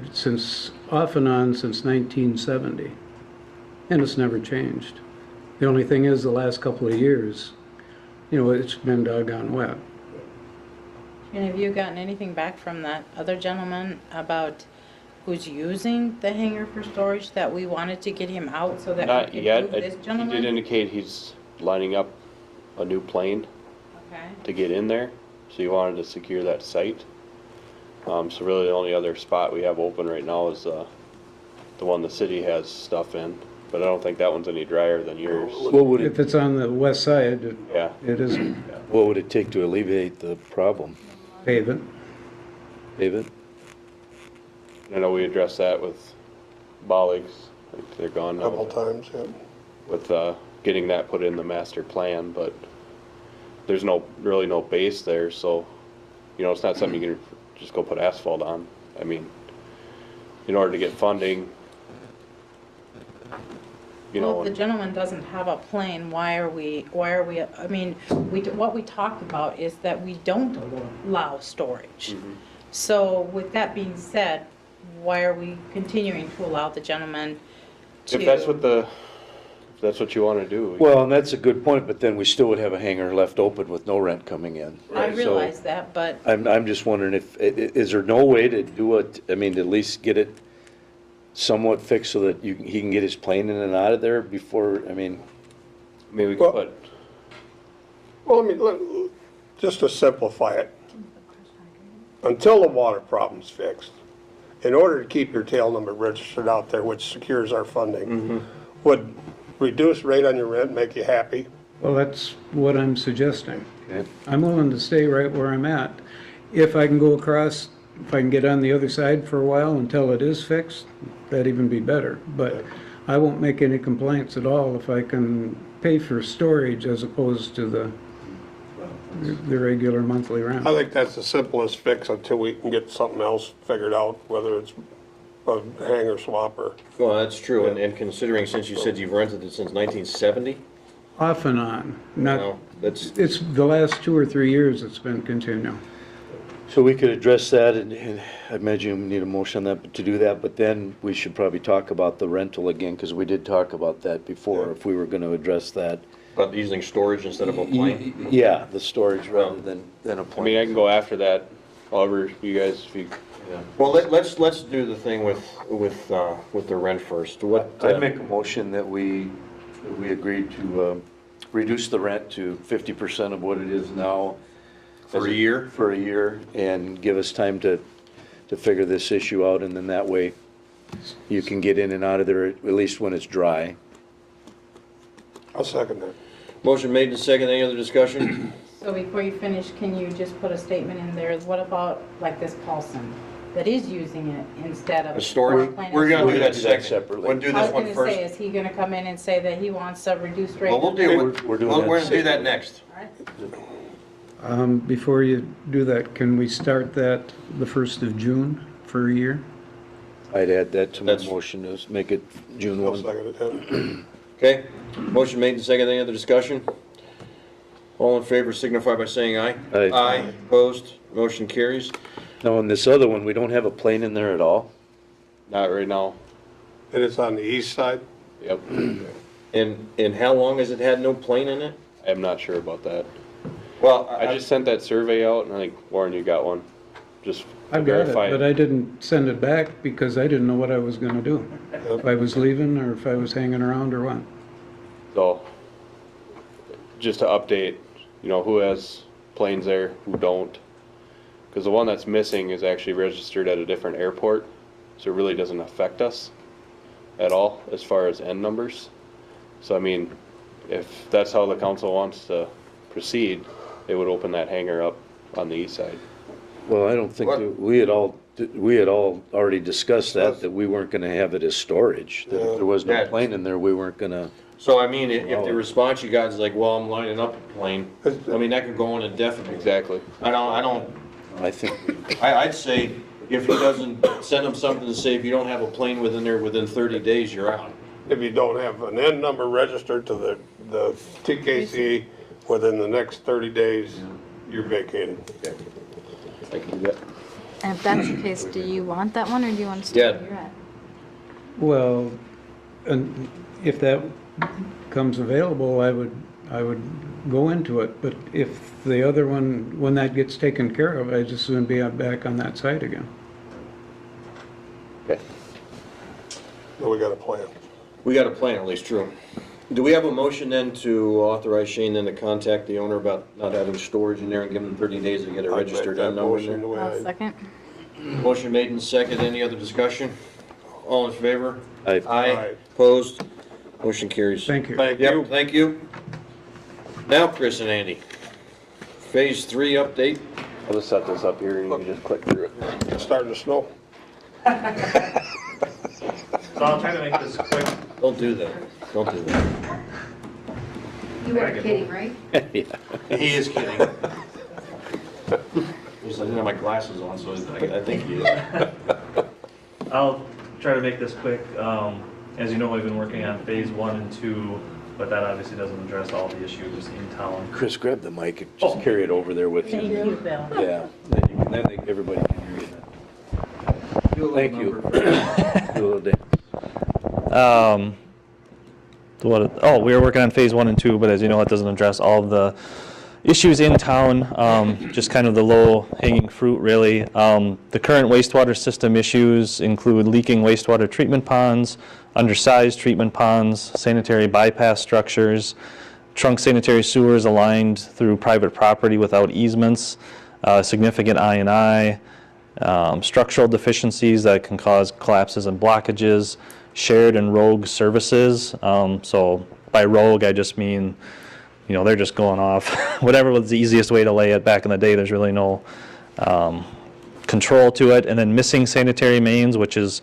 off and on since 1970, and it's never changed. The only thing is, the last couple of years, you know, it's been doggone wet. And have you gotten anything back from that other gentleman about who's using the hangar for storage, that we wanted to get him out so that Not we could yet. move this He gentleman? did indicate he's lining up a new plane Okay. to get in there, so he wanted to secure that site. So really the only other spot we have open right now is the one the city has stuff in, but I don't think that one's any drier than yours. What would If it, it's on the west side, Yeah. it isn't. what would it take to alleviate the problem? Pave it. David? I know we addressed that with Bolligs, I think they're gone A now, couple times, yeah. with getting that put in the master plan, but there's really no base there, so, you know, it's not something you can just go put asphalt on. I mean, in order to get funding, you know. Well, if the gentleman doesn't have a plane, why are we, I mean, what we talked about is that we don't allow storage. So with that being said, why are we continuing to allow the gentleman to? If that's what you want to do. Well, and that's a good point, but then we still would have a hangar left open with no rent coming in. I So realize that, but I'm just wondering is there no way to do it, I mean, to at least get it somewhat fixed so that he can get his plane in and out of there before, I mean. Maybe we could Well- put, Well, just to simplify it, until the water problem's fixed, in order to keep your tail number registered out there, which secures our funding, would reduced rate on your rent make you happy? Well, that's what I'm suggesting. Okay. I'm willing to stay right where I'm at. If I can go across, if I can get on the other side for a while until it is fixed, that'd even be better. But I won't make any complaints at all if I can pay for storage as opposed to the regular monthly rent. I think that's the simplest fix until we can get something else figured out, whether it's a hangar swap or. Well, that's true, and considering since you said you've rented it since 1970? Off and on, not, No, that's, it's the last 2 or 3 years it's been continual. So we could address that, and I imagine we need a motion on that, but to do that, but then we should probably talk about the rental again, because we did talk about that before, if we were gonna address that. But using storage instead of a plane? Yeah, the storage rather than a I plane. mean, I can go after that, however, you guys, if you, Well, let's do the thing with the rent first. What? I'd make a motion that we agreed to reduce the rent to 50% of what it is now. For a year? For a year, and give us time to figure this issue out, and then that way you can get in and out of there, at least when it's dry. I'll second that. Motion made and second. Any other discussion? So before you finish, can you just put a statement in there? What about like this Paulson that is using it instead of The storage? plain We're gonna do We're that gonna do that second. separately. We'll do I this was one gonna first. say, is he gonna come in and say that he wants a reduced rate? Well, we'll deal with, We're doing we're that gonna do that next. Before you do that, can we start that the 1st of June for a year? I'd add that to my That's- motion, is make it June I'll 1. second it then. Okay, motion made and second. Any other discussion? All in favor signify by saying aye. Aye. Aye, opposed, motion carries. Now, on this other one, we don't have a plane in there at all? not right now. And it's on the east side? Yep. And how long has it had no plane in it? I'm not sure about that. Well, I just sent that survey out, and I think, Warren, you got one. Just to I've got it, verify. but I didn't send it back because I didn't know what I was gonna do. If I was leaving or if I was hanging around or what. So, just to update, you know, who has planes there, who don't. Because the one that's missing is actually registered at a different airport, so it really doesn't affect us at all as far as end numbers. So I mean, if that's how the council wants to proceed, it would open that hangar up on the east side. Well, I don't think, that we had all already discussed that we weren't gonna have it as storage. That if there was no Yeah. plane in there, we weren't gonna, So I mean, if the response you got is like, well, I'm lining up a plane, I mean, that could go on indefinitely. Exactly. I think, I'd say if he doesn't send them something to say, if you don't have a plane within there within 30 days, you're out. If you don't have an N number registered to the TKC within the next 30 days, you're vacated. I can do that. And if that's the case, do you want that one or do you want to stay Yeah. where you're at? Well, and if that comes available, I would go into it. But if the other one, when that gets taken care of, I'd just soon be back on that site again. okay. So we got a plan. We got a plan, at least, true. Do we have a motion then to authorize Shane then to contact the owner about not having storage in there and give him 30 days to get a I'd make registered that N number in motion the there? way I'll I- second. Motion made and second. Any other discussion? All in favor? Aye. Aye. Opposed? Motion carries. Thank you. Thank you. Yep, thank you. Now, Chris and Andy, Phase 3 update. I'll just set this up here and you can just click through it. It's starting to snow. So I'll try to make this quick. Don't do that. Don't do that. You weren't kidding, right? Yeah. He is kidding. Just, I didn't have my glasses on, so I think he is. I'll try to make this quick. As you know, we've been working on phase 1 and 2, but that obviously doesn't address all the issues in town. Chris, grab the mic and just carry it over there with Thank you. you, Bill. Yeah, then everybody can hear you then. Do a little Thank you. number first. Do a little dance. We are working on phase 1 and 2, but as you know, it doesn't address all of the issues in town, just kind of the low hanging fruit really. The current wastewater system issues include leaking wastewater treatment ponds, undersized treatment ponds, sanitary bypass structures, trunk sanitary sewers aligned through private property without easements, significant I&I, structural deficiencies that can cause collapses and blockages, shared and rogue services. So by rogue, I just mean, you know, they're just going off. Whatever was the easiest way to lay it back in the day, there's really no control to it. And then missing sanitary mains, which is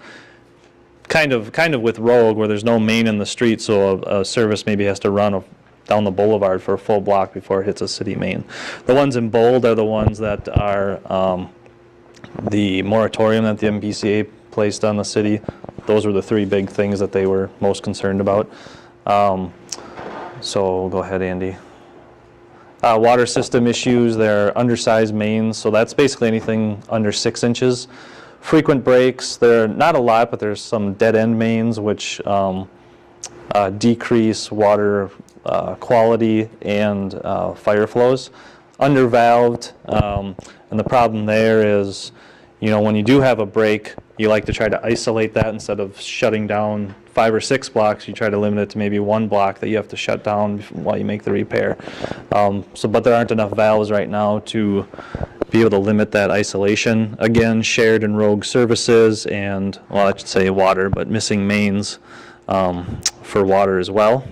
kind of with rogue, where there's no main in the street, so a service maybe has to run down the boulevard for a full block before it hits a city main. The ones in bold are the ones that are the moratorium that the MPCA placed on the city. Those were the 3 big things that they were most concerned about. So go ahead, Andy. Water system issues, they're undersized mains, so that's basically anything under 6 inches. Frequent breaks, they're not a lot, but there's some dead end mains which decrease water quality and fire flows. Undervalved, and the problem there is, you know, when you do have a break, you like to try to isolate that instead of shutting down 5 or 6 blocks. You try to limit it to maybe 1 block that you have to shut down while you make the repair. But there aren't enough valves right now to be able to limit that isolation. Again, shared and rogue services and, well, I should say water, but missing mains for water as well.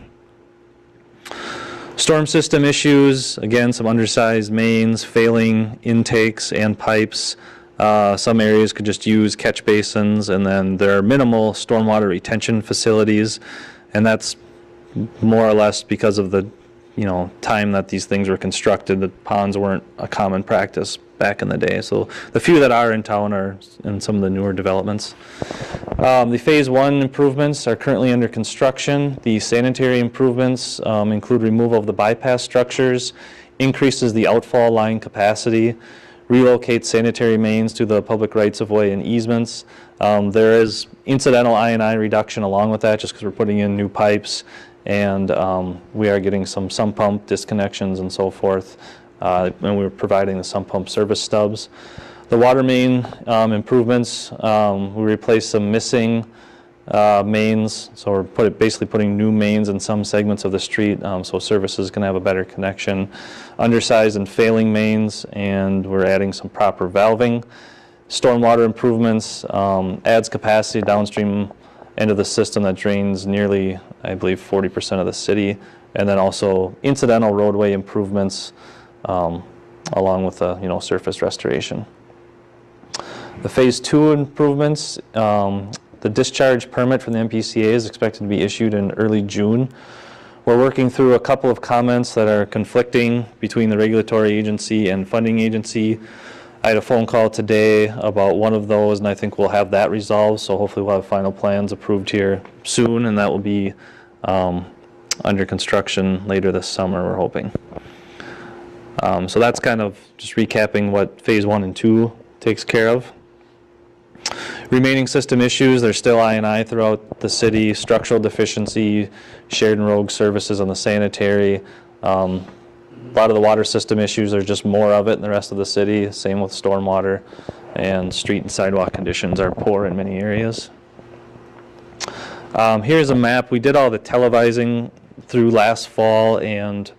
Storm system issues, again, some undersized mains, failing intakes and pipes. Some areas could just use catch basins, and then there are minimal stormwater retention facilities, and that's more or less because of the, you know, time that these things were constructed. The ponds weren't a common practice back in the day. So the few that are in town are in some of the newer developments. The phase 1 improvements are currently under construction. The sanitary improvements include removal of the bypass structures, increases the outfall line capacity, relocates sanitary mains to the public rights-of-way and easements. There is incidental I&I reduction along with that, just because we're putting in new pipes, and we are getting some sump pump disconnections and so forth, and we're providing the sump pump service stubs. The water main improvements, we replaced some missing mains, so we're basically putting new mains in some segments of the street, so services can have a better connection. Undersized and failing mains, and we're adding some proper valving. Stormwater improvements, adds capacity downstream end of the system that drains nearly, I believe, 40% of the city, and then also incidental roadway improvements along with the, you know, surface restoration. The phase 2 improvements, the discharge permit from the MPCA is expected to be issued in early June. We're working through a couple of comments that are conflicting between the regulatory agency and funding agency. I had a phone call today about one of those, and I think we'll have that resolved, so hopefully we'll have final plans approved here soon, and that will be under construction later this summer, we're hoping. So that's kind of just recapping what phase 1 and 2 takes care of. Remaining system issues, there's still I&I throughout the city, structural deficiency, shared and rogue services on the sanitary. A lot of the water system issues, there's just more of it in the rest of the city. Same with stormwater, and street and sidewalk conditions are poor in many areas. Here's a map. We did all the televising through last fall, and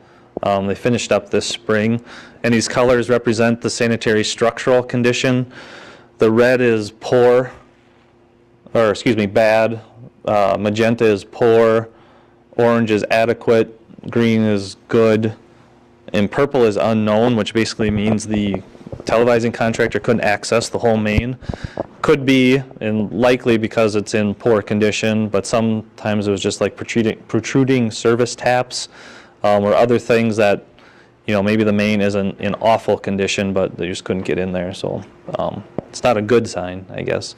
they finished up this spring. And these colors represent the sanitary structural condition. The red is poor, or excuse me, bad. Magenta is poor. Orange is adequate. Green is good. And purple is unknown, which basically means the televising contractor couldn't access the whole main. Could be, and likely because it's in poor condition, but sometimes it was just like protruding service taps, or other things that, you know, maybe the main isn't in awful condition, but they just couldn't get in there. So it's not a good sign, I guess.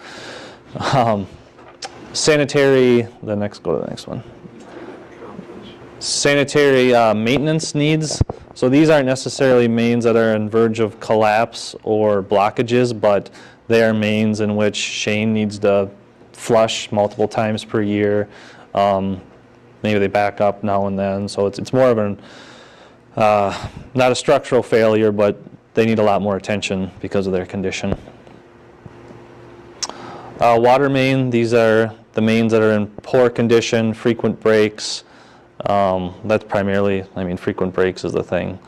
Sanitary, go to the next one. Sanitary maintenance needs. So these aren't necessarily mains that are on verge of collapse or blockages, but they are mains in which Shane needs to flush multiple times per year. Maybe they back up now and then. So it's more of an, not a structural failure, but they need a lot more attention because of their condition. Water main, these are the mains that are in poor condition, frequent breaks. That's primarily, I mean, frequent breaks is the thing.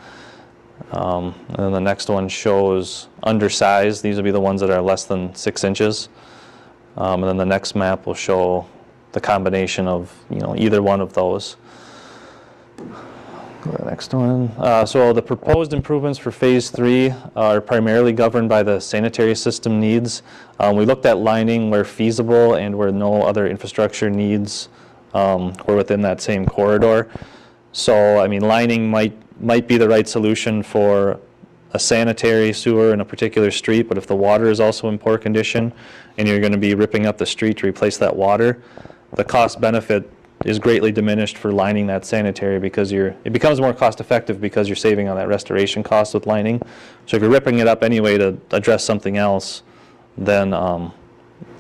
And then the next one shows undersized. These will be the ones that are less than 6 inches. And then the next map will show the combination of, you know, either one of those. Go to the next one. So the proposed improvements for phase 3 are primarily governed by the sanitary system needs. We looked at lining where feasible and where no other infrastructure needs were within that same corridor. So, I mean, lining might be the right solution for a sanitary sewer in a particular street, but if the water is also in poor condition and you're going to be ripping up the street to replace that water, the cost benefit is greatly diminished for lining that sanitary, because it becomes more cost effective because you're saving on that restoration cost with lining. So if you're ripping it up anyway to address something else, then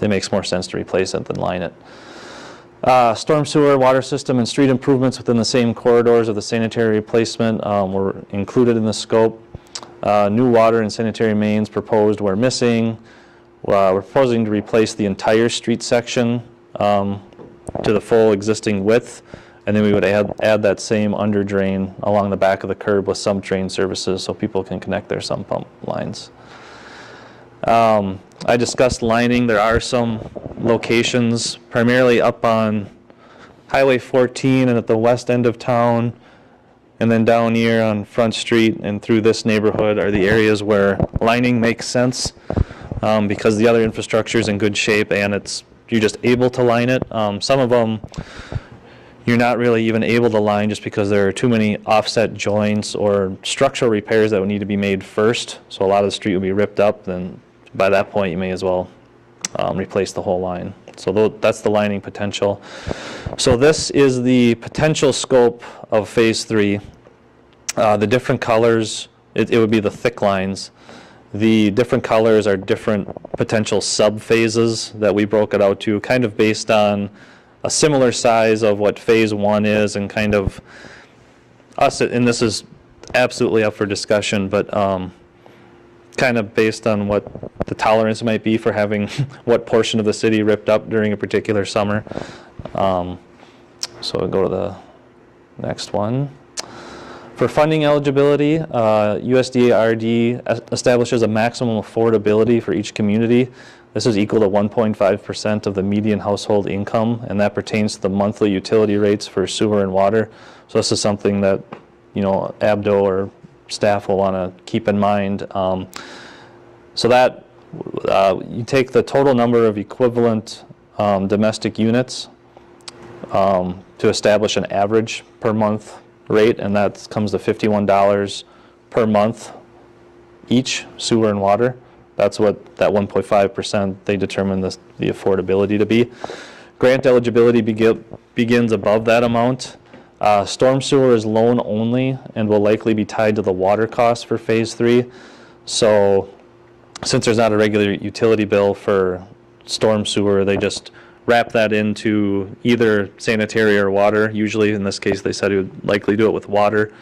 it makes more sense to replace it than line it. Storm sewer, water system, and street improvements within the same corridors of the sanitary replacement were included in the scope. New water and sanitary mains proposed where missing. We're proposing to replace the entire street section to the full existing width, and then we would add that same under drain along the back of the curb with sump drain services so people can connect their sump pump lines. I discussed lining. There are some locations, primarily up on Highway 14 and at the west end of town, and then down here on Front Street and through this neighborhood are the areas where lining makes sense because the other infrastructure is in good shape and you're just able to line it. Some of them you're not really even able to line just because there are too many offset joints or structural repairs that would need to be made first. So a lot of the street will be ripped up, then by that point you may as well replace the whole line. So that's the lining potential. So this is the potential scope of phase 3. The different colors, it would be the thick lines. The different colors are different potential sub-phases that we broke it out to, kind of based on a similar size of what phase 1 is and kind of us, and this is absolutely up for discussion, but kind of based on what the tolerance might be for having what portion of the city ripped up during a particular summer. So we'll go to the next one. For funding eligibility, USDA RD establishes a maximum affordability for each community. This is equal to 1.5% of the median household income, and that pertains to the monthly utility rates for sewer and water. So this is something that, you know, ABDO or staff will want to keep in mind. So that you take the total number of equivalent domestic units to establish an average per month rate, and that comes to $51 per month each, sewer and water. That's what that 1.5% they determine the affordability to be. Grant eligibility begins above that amount. Storm sewer is loan only and will likely be tied to the water costs for phase 3. So since there's not a regular utility bill for storm sewer, they just wrap that into either sanitary or water. Usually in this case they said it would likely do it with water,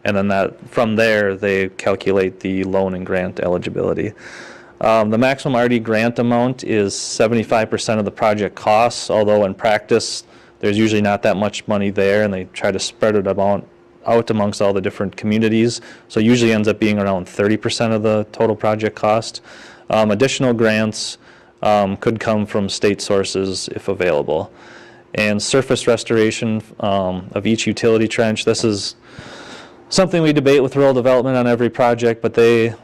and then from there they calculate the loan and grant eligibility. The maximum RD grant amount is 75% of the project costs, although in practice there's usually not that much money there, and they try to spread it out amongst all the different communities. So it usually ends up being around 30% of the total project cost. Additional grants could come from state sources if available. And surface restoration of each utility trench. This is something we debate with rural development on every project, but they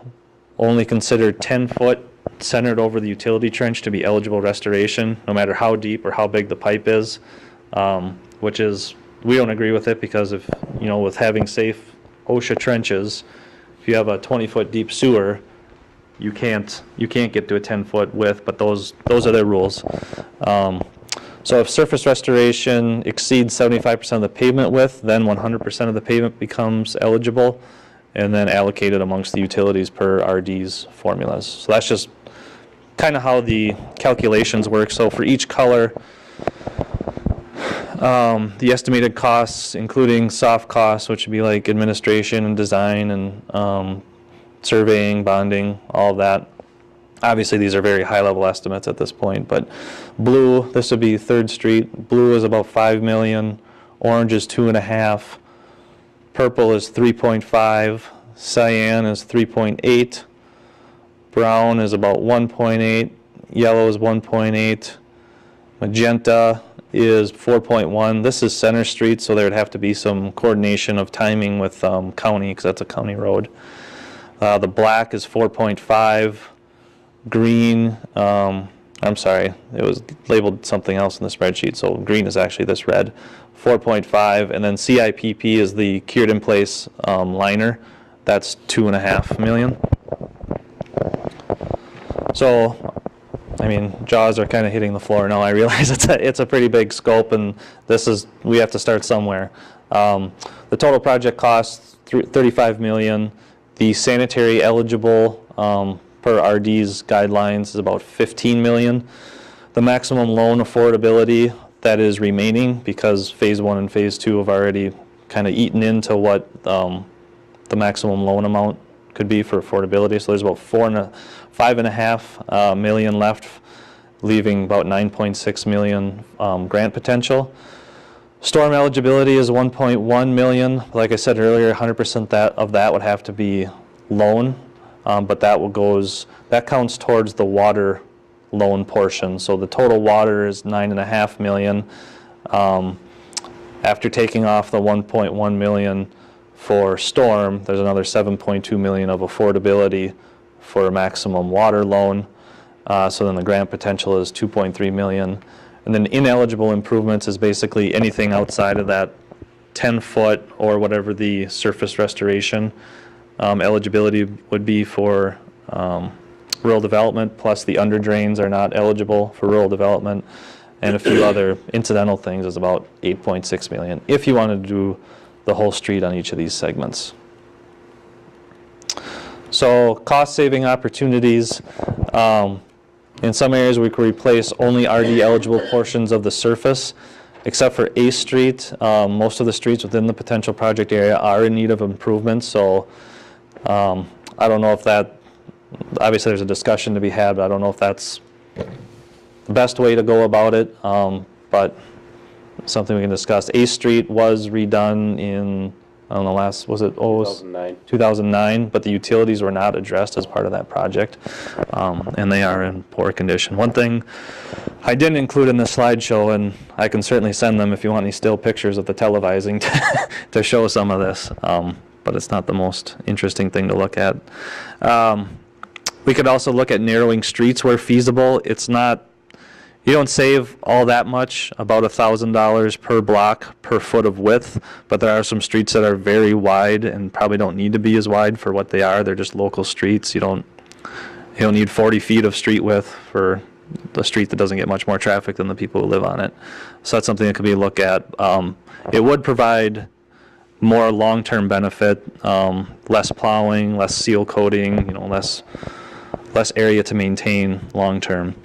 only consider 10 foot centered over the utility trench to be eligible restoration, no matter how deep or how big the pipe is, which is, we don't agree with it because if, you know, with having safe OSHA trenches, if you have a 20-foot deep sewer, you can't get to a 10-foot width, but those are their rules. So if surface restoration exceeds 75% of the pavement width, then 100% of the pavement becomes eligible, and then allocated amongst the utilities per RD's formulas. So that's just kind of how the calculations work. So for each color, the estimated costs, including soft costs, which would be like administration and design and surveying, bonding, all of that. Obviously, these are very high-level estimates at this point, but blue, this would be 3rd Street. Blue is about $5 million. Orange is $2.5. Purple is 3.5. Cyan is 3.8. Brown is about 1.8. Yellow is 1.8. Magenta is 4.1. This is Center Street, so there would have to be some coordination of timing with county, because that's a county road. The black is 4.5. Green, I'm sorry, it was labeled something else in the spreadsheet, so green is actually this red, 4.5, and then CIPP is the cured in place liner, that's $2.5 million. So, I mean, jaws are kind of hitting the floor now. I realize it's a pretty big scope, and we have to start somewhere. The total project costs $35 million. The sanitary eligible per RD's guidelines is about $15 million. The maximum loan affordability, that is remaining because phase 1 and phase 2 have already kind of eaten into what the maximum loan amount could be for affordability. So there's about $5.5 million left, leaving about $9.6 million grant potential. Storm eligibility is $1.1 million. Like I said earlier, 100% of that would have to be loan, but that counts towards the water loan portion. So the total water is $9.5 million. After taking off the $1.1 million for storm, there's another $7.2 million of affordability for a maximum water loan. So then the grant potential is $2.3 million. And then ineligible improvements is basically anything outside of that 10-foot or whatever the surface restoration eligibility would be for rural development, plus the under drains are not eligible for rural development, and a few other incidental things is about $8.6 million if you wanted to do the whole street on each of these segments. So cost saving opportunities. In some areas we could replace only RD eligible portions of the surface, except for A Street. Most of the streets within the potential project area are in need of improvement, so I don't know if that, obviously there's a discussion to be had, but I don't know if that's the best way to go about it, but something we can discuss. A Street was redone in, I don't know, was it 2009, but the utilities were not addressed as part of that project, and they are in poor condition. One thing I didn't include in the slideshow, and I can certainly send them if you want any still pictures of the televising to show some of this, but it's not the most interesting thing to look at. We could also look at narrowing streets where feasible. It's not, you don't save all that much, about $1,000 per block per foot of width, but there are some streets that are very wide and probably don't need to be as wide for what they are. They're just local streets. You don't need 40 feet of street width for the street that doesn't get much more traffic than the people who live on it. So that's something that could be looked at. It would provide more long-term benefit, less plowing, less seal coating, less area to maintain long-term.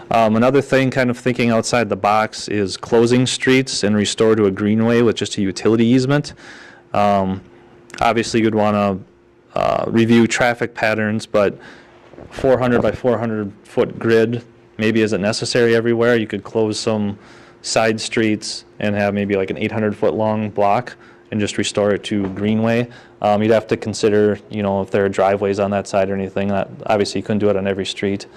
Another thing, kind of thinking outside the box, is closing streets and restore to a greenway with just a utility easement. Obviously, you'd want to review traffic patterns, but 400 by 400 foot grid maybe isn't necessary everywhere. You could close some side streets and have maybe like an 800 foot long block and just restore it to greenway. You'd have to consider, if there are driveways on that side or anything. Obviously, you couldn't do it on every street,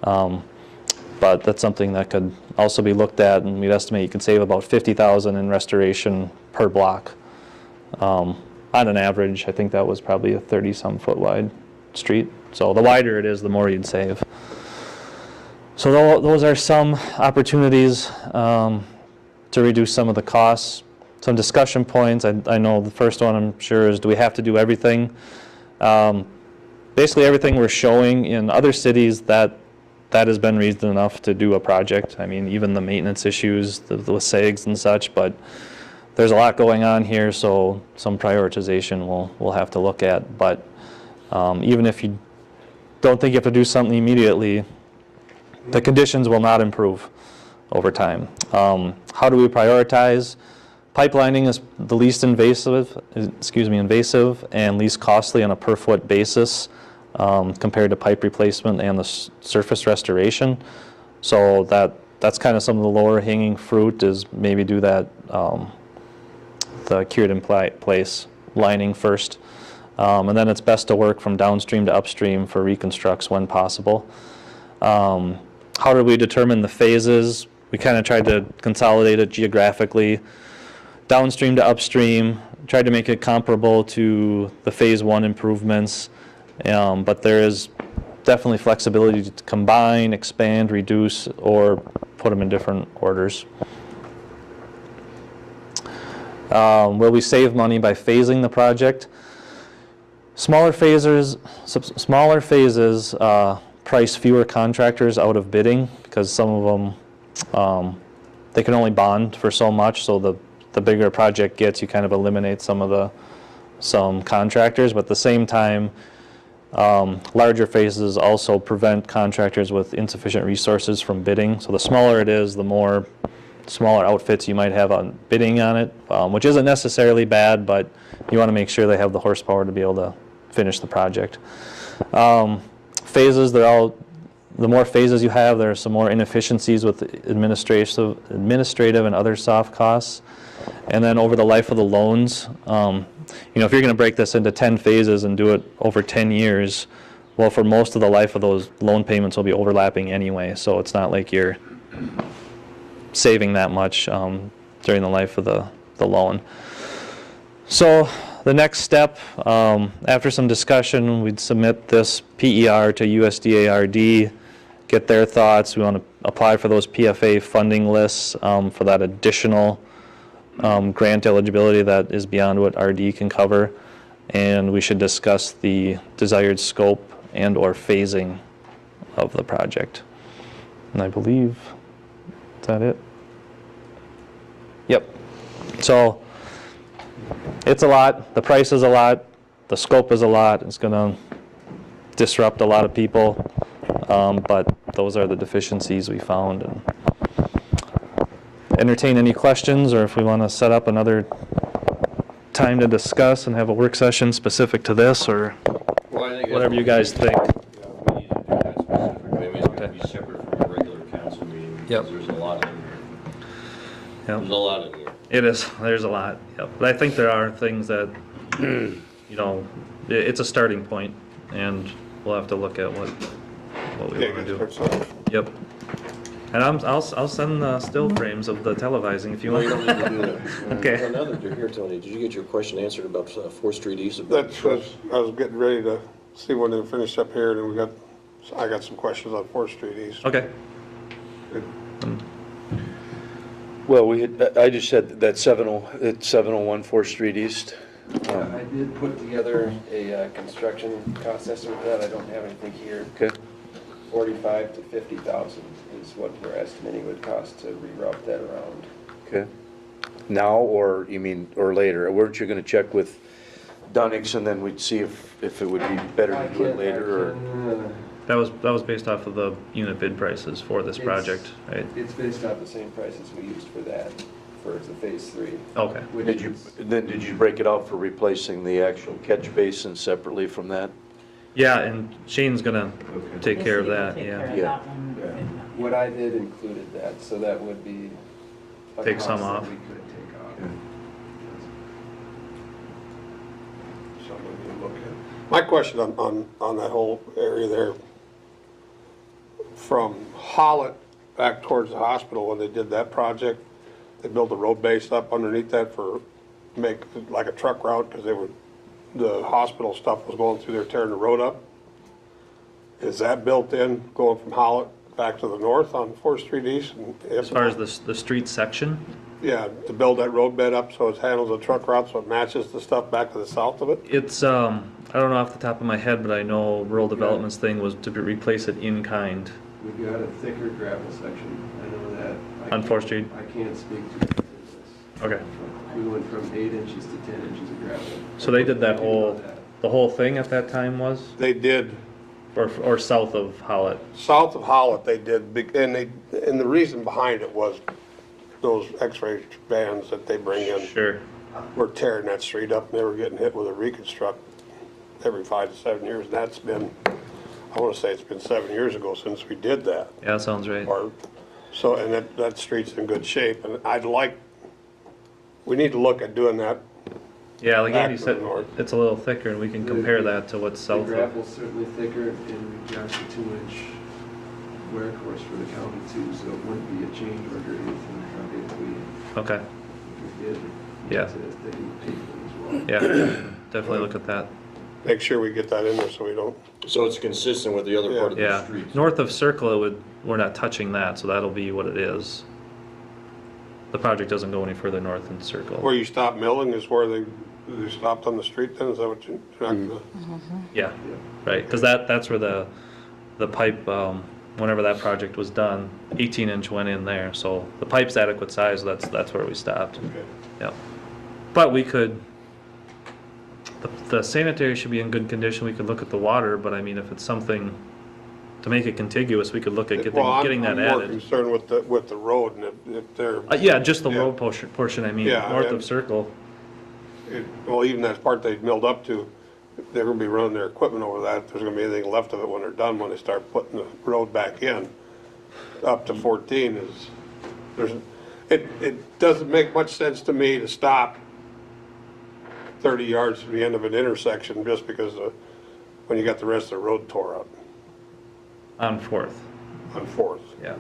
but that's something that could also be looked at, and we'd estimate you could save about $50,000 in restoration per block. On an average, I think that was probably a 30-some foot wide street. So the wider it is, the more you'd save. So those are some opportunities to reduce some of the costs. Some discussion points. I know the first one, I'm sure, is do we have to do everything? Basically everything we're showing in other cities, that has been reason enough to do a project. I mean, even the maintenance issues, the SAGs and such, but there's a lot going on here, so some prioritization we'll have to look at. But even if you don't think you have to do something immediately, the conditions will not improve over time. How do we prioritize? Pipelining is the least invasive and least costly on a per foot basis compared to pipe replacement and the surface restoration. So that's kind of some of the lower hanging fruit, is maybe do that the cured in place lining first. And then it's best to work from downstream to upstream for reconstructs when possible. How do we determine the phases? We kind of tried to consolidate it geographically. Downstream to upstream, tried to make it comparable to the phase 1 improvements, but there is definitely flexibility to combine, expand, reduce, or put them in different orders. Will we save money by phasing the project? Smaller phases price fewer contractors out of bidding, because some of them, they can only bond for so much, so the bigger a project gets, you kind of eliminate some contractors, but at the same time, larger phases also prevent contractors with insufficient resources from bidding. So the smaller it is, the more smaller outfits you might have on bidding on it, which isn't necessarily bad, but you want to make sure they have the horsepower to be able to finish the project. Phases, the more phases you have, there are some more inefficiencies with administrative and other soft costs. And then over the life of the loans, if you're going to break this into 10 phases and do it over 10 years, well, for most of the life of those loan payments will be overlapping anyway, so it's not like you're saving that much during the life of the loan. So the next step, after some discussion, we'd submit this PER to USDA-RD, get their thoughts. We want to apply for those PFA funding lists for that additional grant eligibility that is beyond what RD can cover, and we should discuss the desired scope and or phasing of the project. And I believe, is that it? Yep. So it's a lot, the price is a lot, the scope is a lot, it's going to disrupt a lot of people, but those are the deficiencies we found. And entertain any questions, or if we want to set up another time to discuss and have a work session specific to this, or whatever you guys think. We need to do that specifically. I mean, it's going to be separate from a regular council meeting. Yep. There's a lot in here. Yep. There's a lot in here. It is, there's a lot, yep. But I think there are things that, it's a starting point, and we'll have to look at what we want to do. Yep. And I'll send the still frames of the televising if you want. No, you don't need to do that. Okay. Now that you're here, Tony, did you get your question answered about 4th Street East? I was getting ready to see when they finish up here, and I got some questions on 4th Street East. Okay. Well, I just said that 701 4th Street East. I did put together a construction cost estimate for that. I don't have anything here. Okay. 45 to 50,000 is what we're estimating would cost to reroute that around. Okay. Now, or you mean, or later? Weren't you going to check with Dunnix, and then we'd see if it would be better to do it later, or? That was based off of the unit bid prices for this project, right? It's based off the same prices we used for that, for the phase 3. Okay. Did you break it out for replacing the actual catch basin separately from that? Yeah, and Shane's gonna take care of that, Yeah. What I did included that, so that would be a Take cost some that off. we could take off. Something to look at. My question on that whole area there, from Hollitt back towards the hospital, when they did that project, they built a road base up underneath that make like a truck route, because the hospital stuff was going through there tearing the road up. Is that built in, going from Hollitt back to the north on 4th Street East? As far as the street section? Yeah, to build that road bed up so it handles the truck route, so it matches the stuff back to the south of it? It's, I don't know off the top of my head, but I know Rural Development's thing was to replace it in kind. We've got a thicker gravel section, I know that. On 4th Street? I can't speak to the business. Okay. We went from 8 inches to 10 inches of gravel. So they did the whole thing at that time was? They did. Or south of Hollitt? South of Hollitt, they did, and the reason behind it was those x-ray vans that they bring in. Sure. Were tearing that street up, and they were getting hit with a reconstruct every 5 to 7 years, and that's been, I want to say it's been 7 years ago since we did that. Yeah, that sounds right. So, and that street's in good shape, and we need to look at doing that. Yeah, like back Andy to said, the north. it's a little thicker, and we can compare that to what's south The of. gravel's certainly thicker, and we've got the 2-inch wear course for the county too, so it wouldn't be a change order or anything, probably if we Okay. did. Yeah. They can pay for it as well. Yeah, definitely look at that. Make sure we get that in there so we don't. So it's consistent with the other part of the Yeah, street. north of Circle, we're not touching that, so that'll be what it is. The project doesn't go any further north than Circle. Where you stop milling is where they stopped on the street then, is that what you're not gonna? Yeah, right, because that's where the pipe, whenever that project was done, 18-inch went in there, so the pipe's adequate size, that's where we stopped. Okay. Yeah, but we could, the sanitary should be in good condition, we could look at the water, but I mean, if it's something to make it contiguous, we could look at Well, getting that I'm more added. concerned with the road, and if they're, Yeah, just the road portion, I mean, Yeah, north and- of Circle. well, even that part they milled up to, they're gonna be running their equipment over that. If there's gonna be anything left of it when they're done, when they start putting the road back in, up to 14 it doesn't make much sense to me to stop 30 yards from the end of an intersection just because when you got the rest of the road tore up On Fourth, on Fourth, yeah.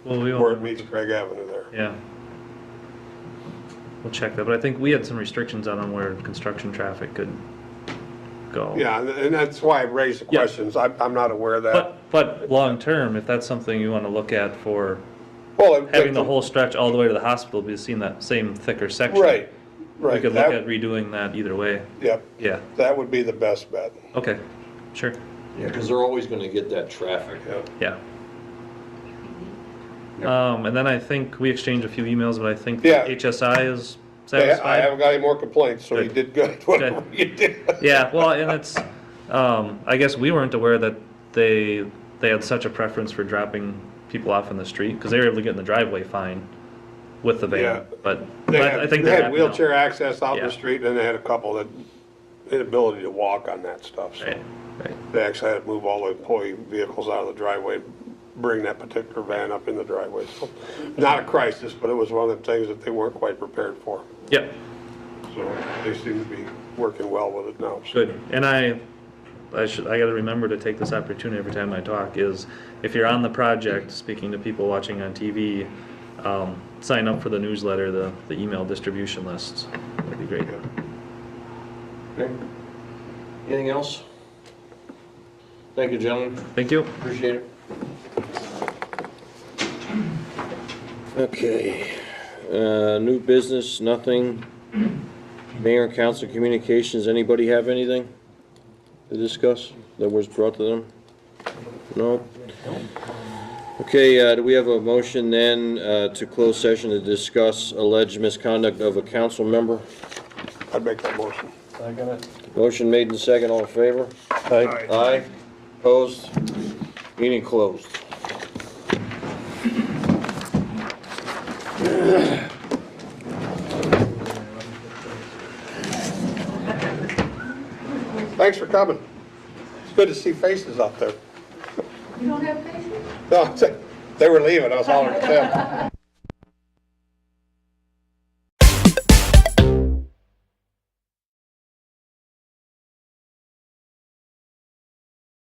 Well, where it meets Craig Avenue there. Yeah. We'll check that, but I think we had some restrictions on where construction traffic could go. Yeah, and that's why I raised the Yeah. questions. I'm not aware of that. But long-term, if that's something you want to look at for Well, having the whole stretch all the way to the hospital, be seeing that same thicker section. Right, We right. could look That- at redoing that either way. Yep, Yeah, that would be the best bet. okay, sure, Yeah, because they're always gonna get that traffic. yeah. And then I think we exchanged a few emails, but I think Yeah. HSI is I satisfied. haven't got any more complaints, so you Good. did good, whatever you did. Yeah, well, and it's, I guess we weren't aware that they had such a preference for dropping people off in the street, because they were able to get in the driveway fine with the Yeah. van, but They I think they they're had happy now. wheelchair access out in Yeah. the street, and they had a couple that inability to walk on that stuff, so. Right, right. They actually had to move all the employee vehicles out of the driveway, and bring that particular van up in the driveway. So, not a crisis, but it was one of the things that they weren't quite prepared for. Yep, So they seem to be working well with it now. So. good. And I gotta remember to take this opportunity every time I talk, is if you're on the project, speaking to people watching on TV, sign up for the newsletter, the email distribution lists. That'd be great. Okay. Anything else? Thank you, gentlemen. Thank you. Appreciate it. Okay, new business, nothing. Mayor and council communications, anybody have anything to discuss that was brought to them? No? Okay, do we have a motion then to close session to discuss alleged misconduct of a council member? I'd make that motion. Motion made and second, all in favor? Aye. Aye. Opposed? Meeting closed. Thanks for coming. It's good to see faces out there. You don't have patience? No, they were leaving, I was hollering at them.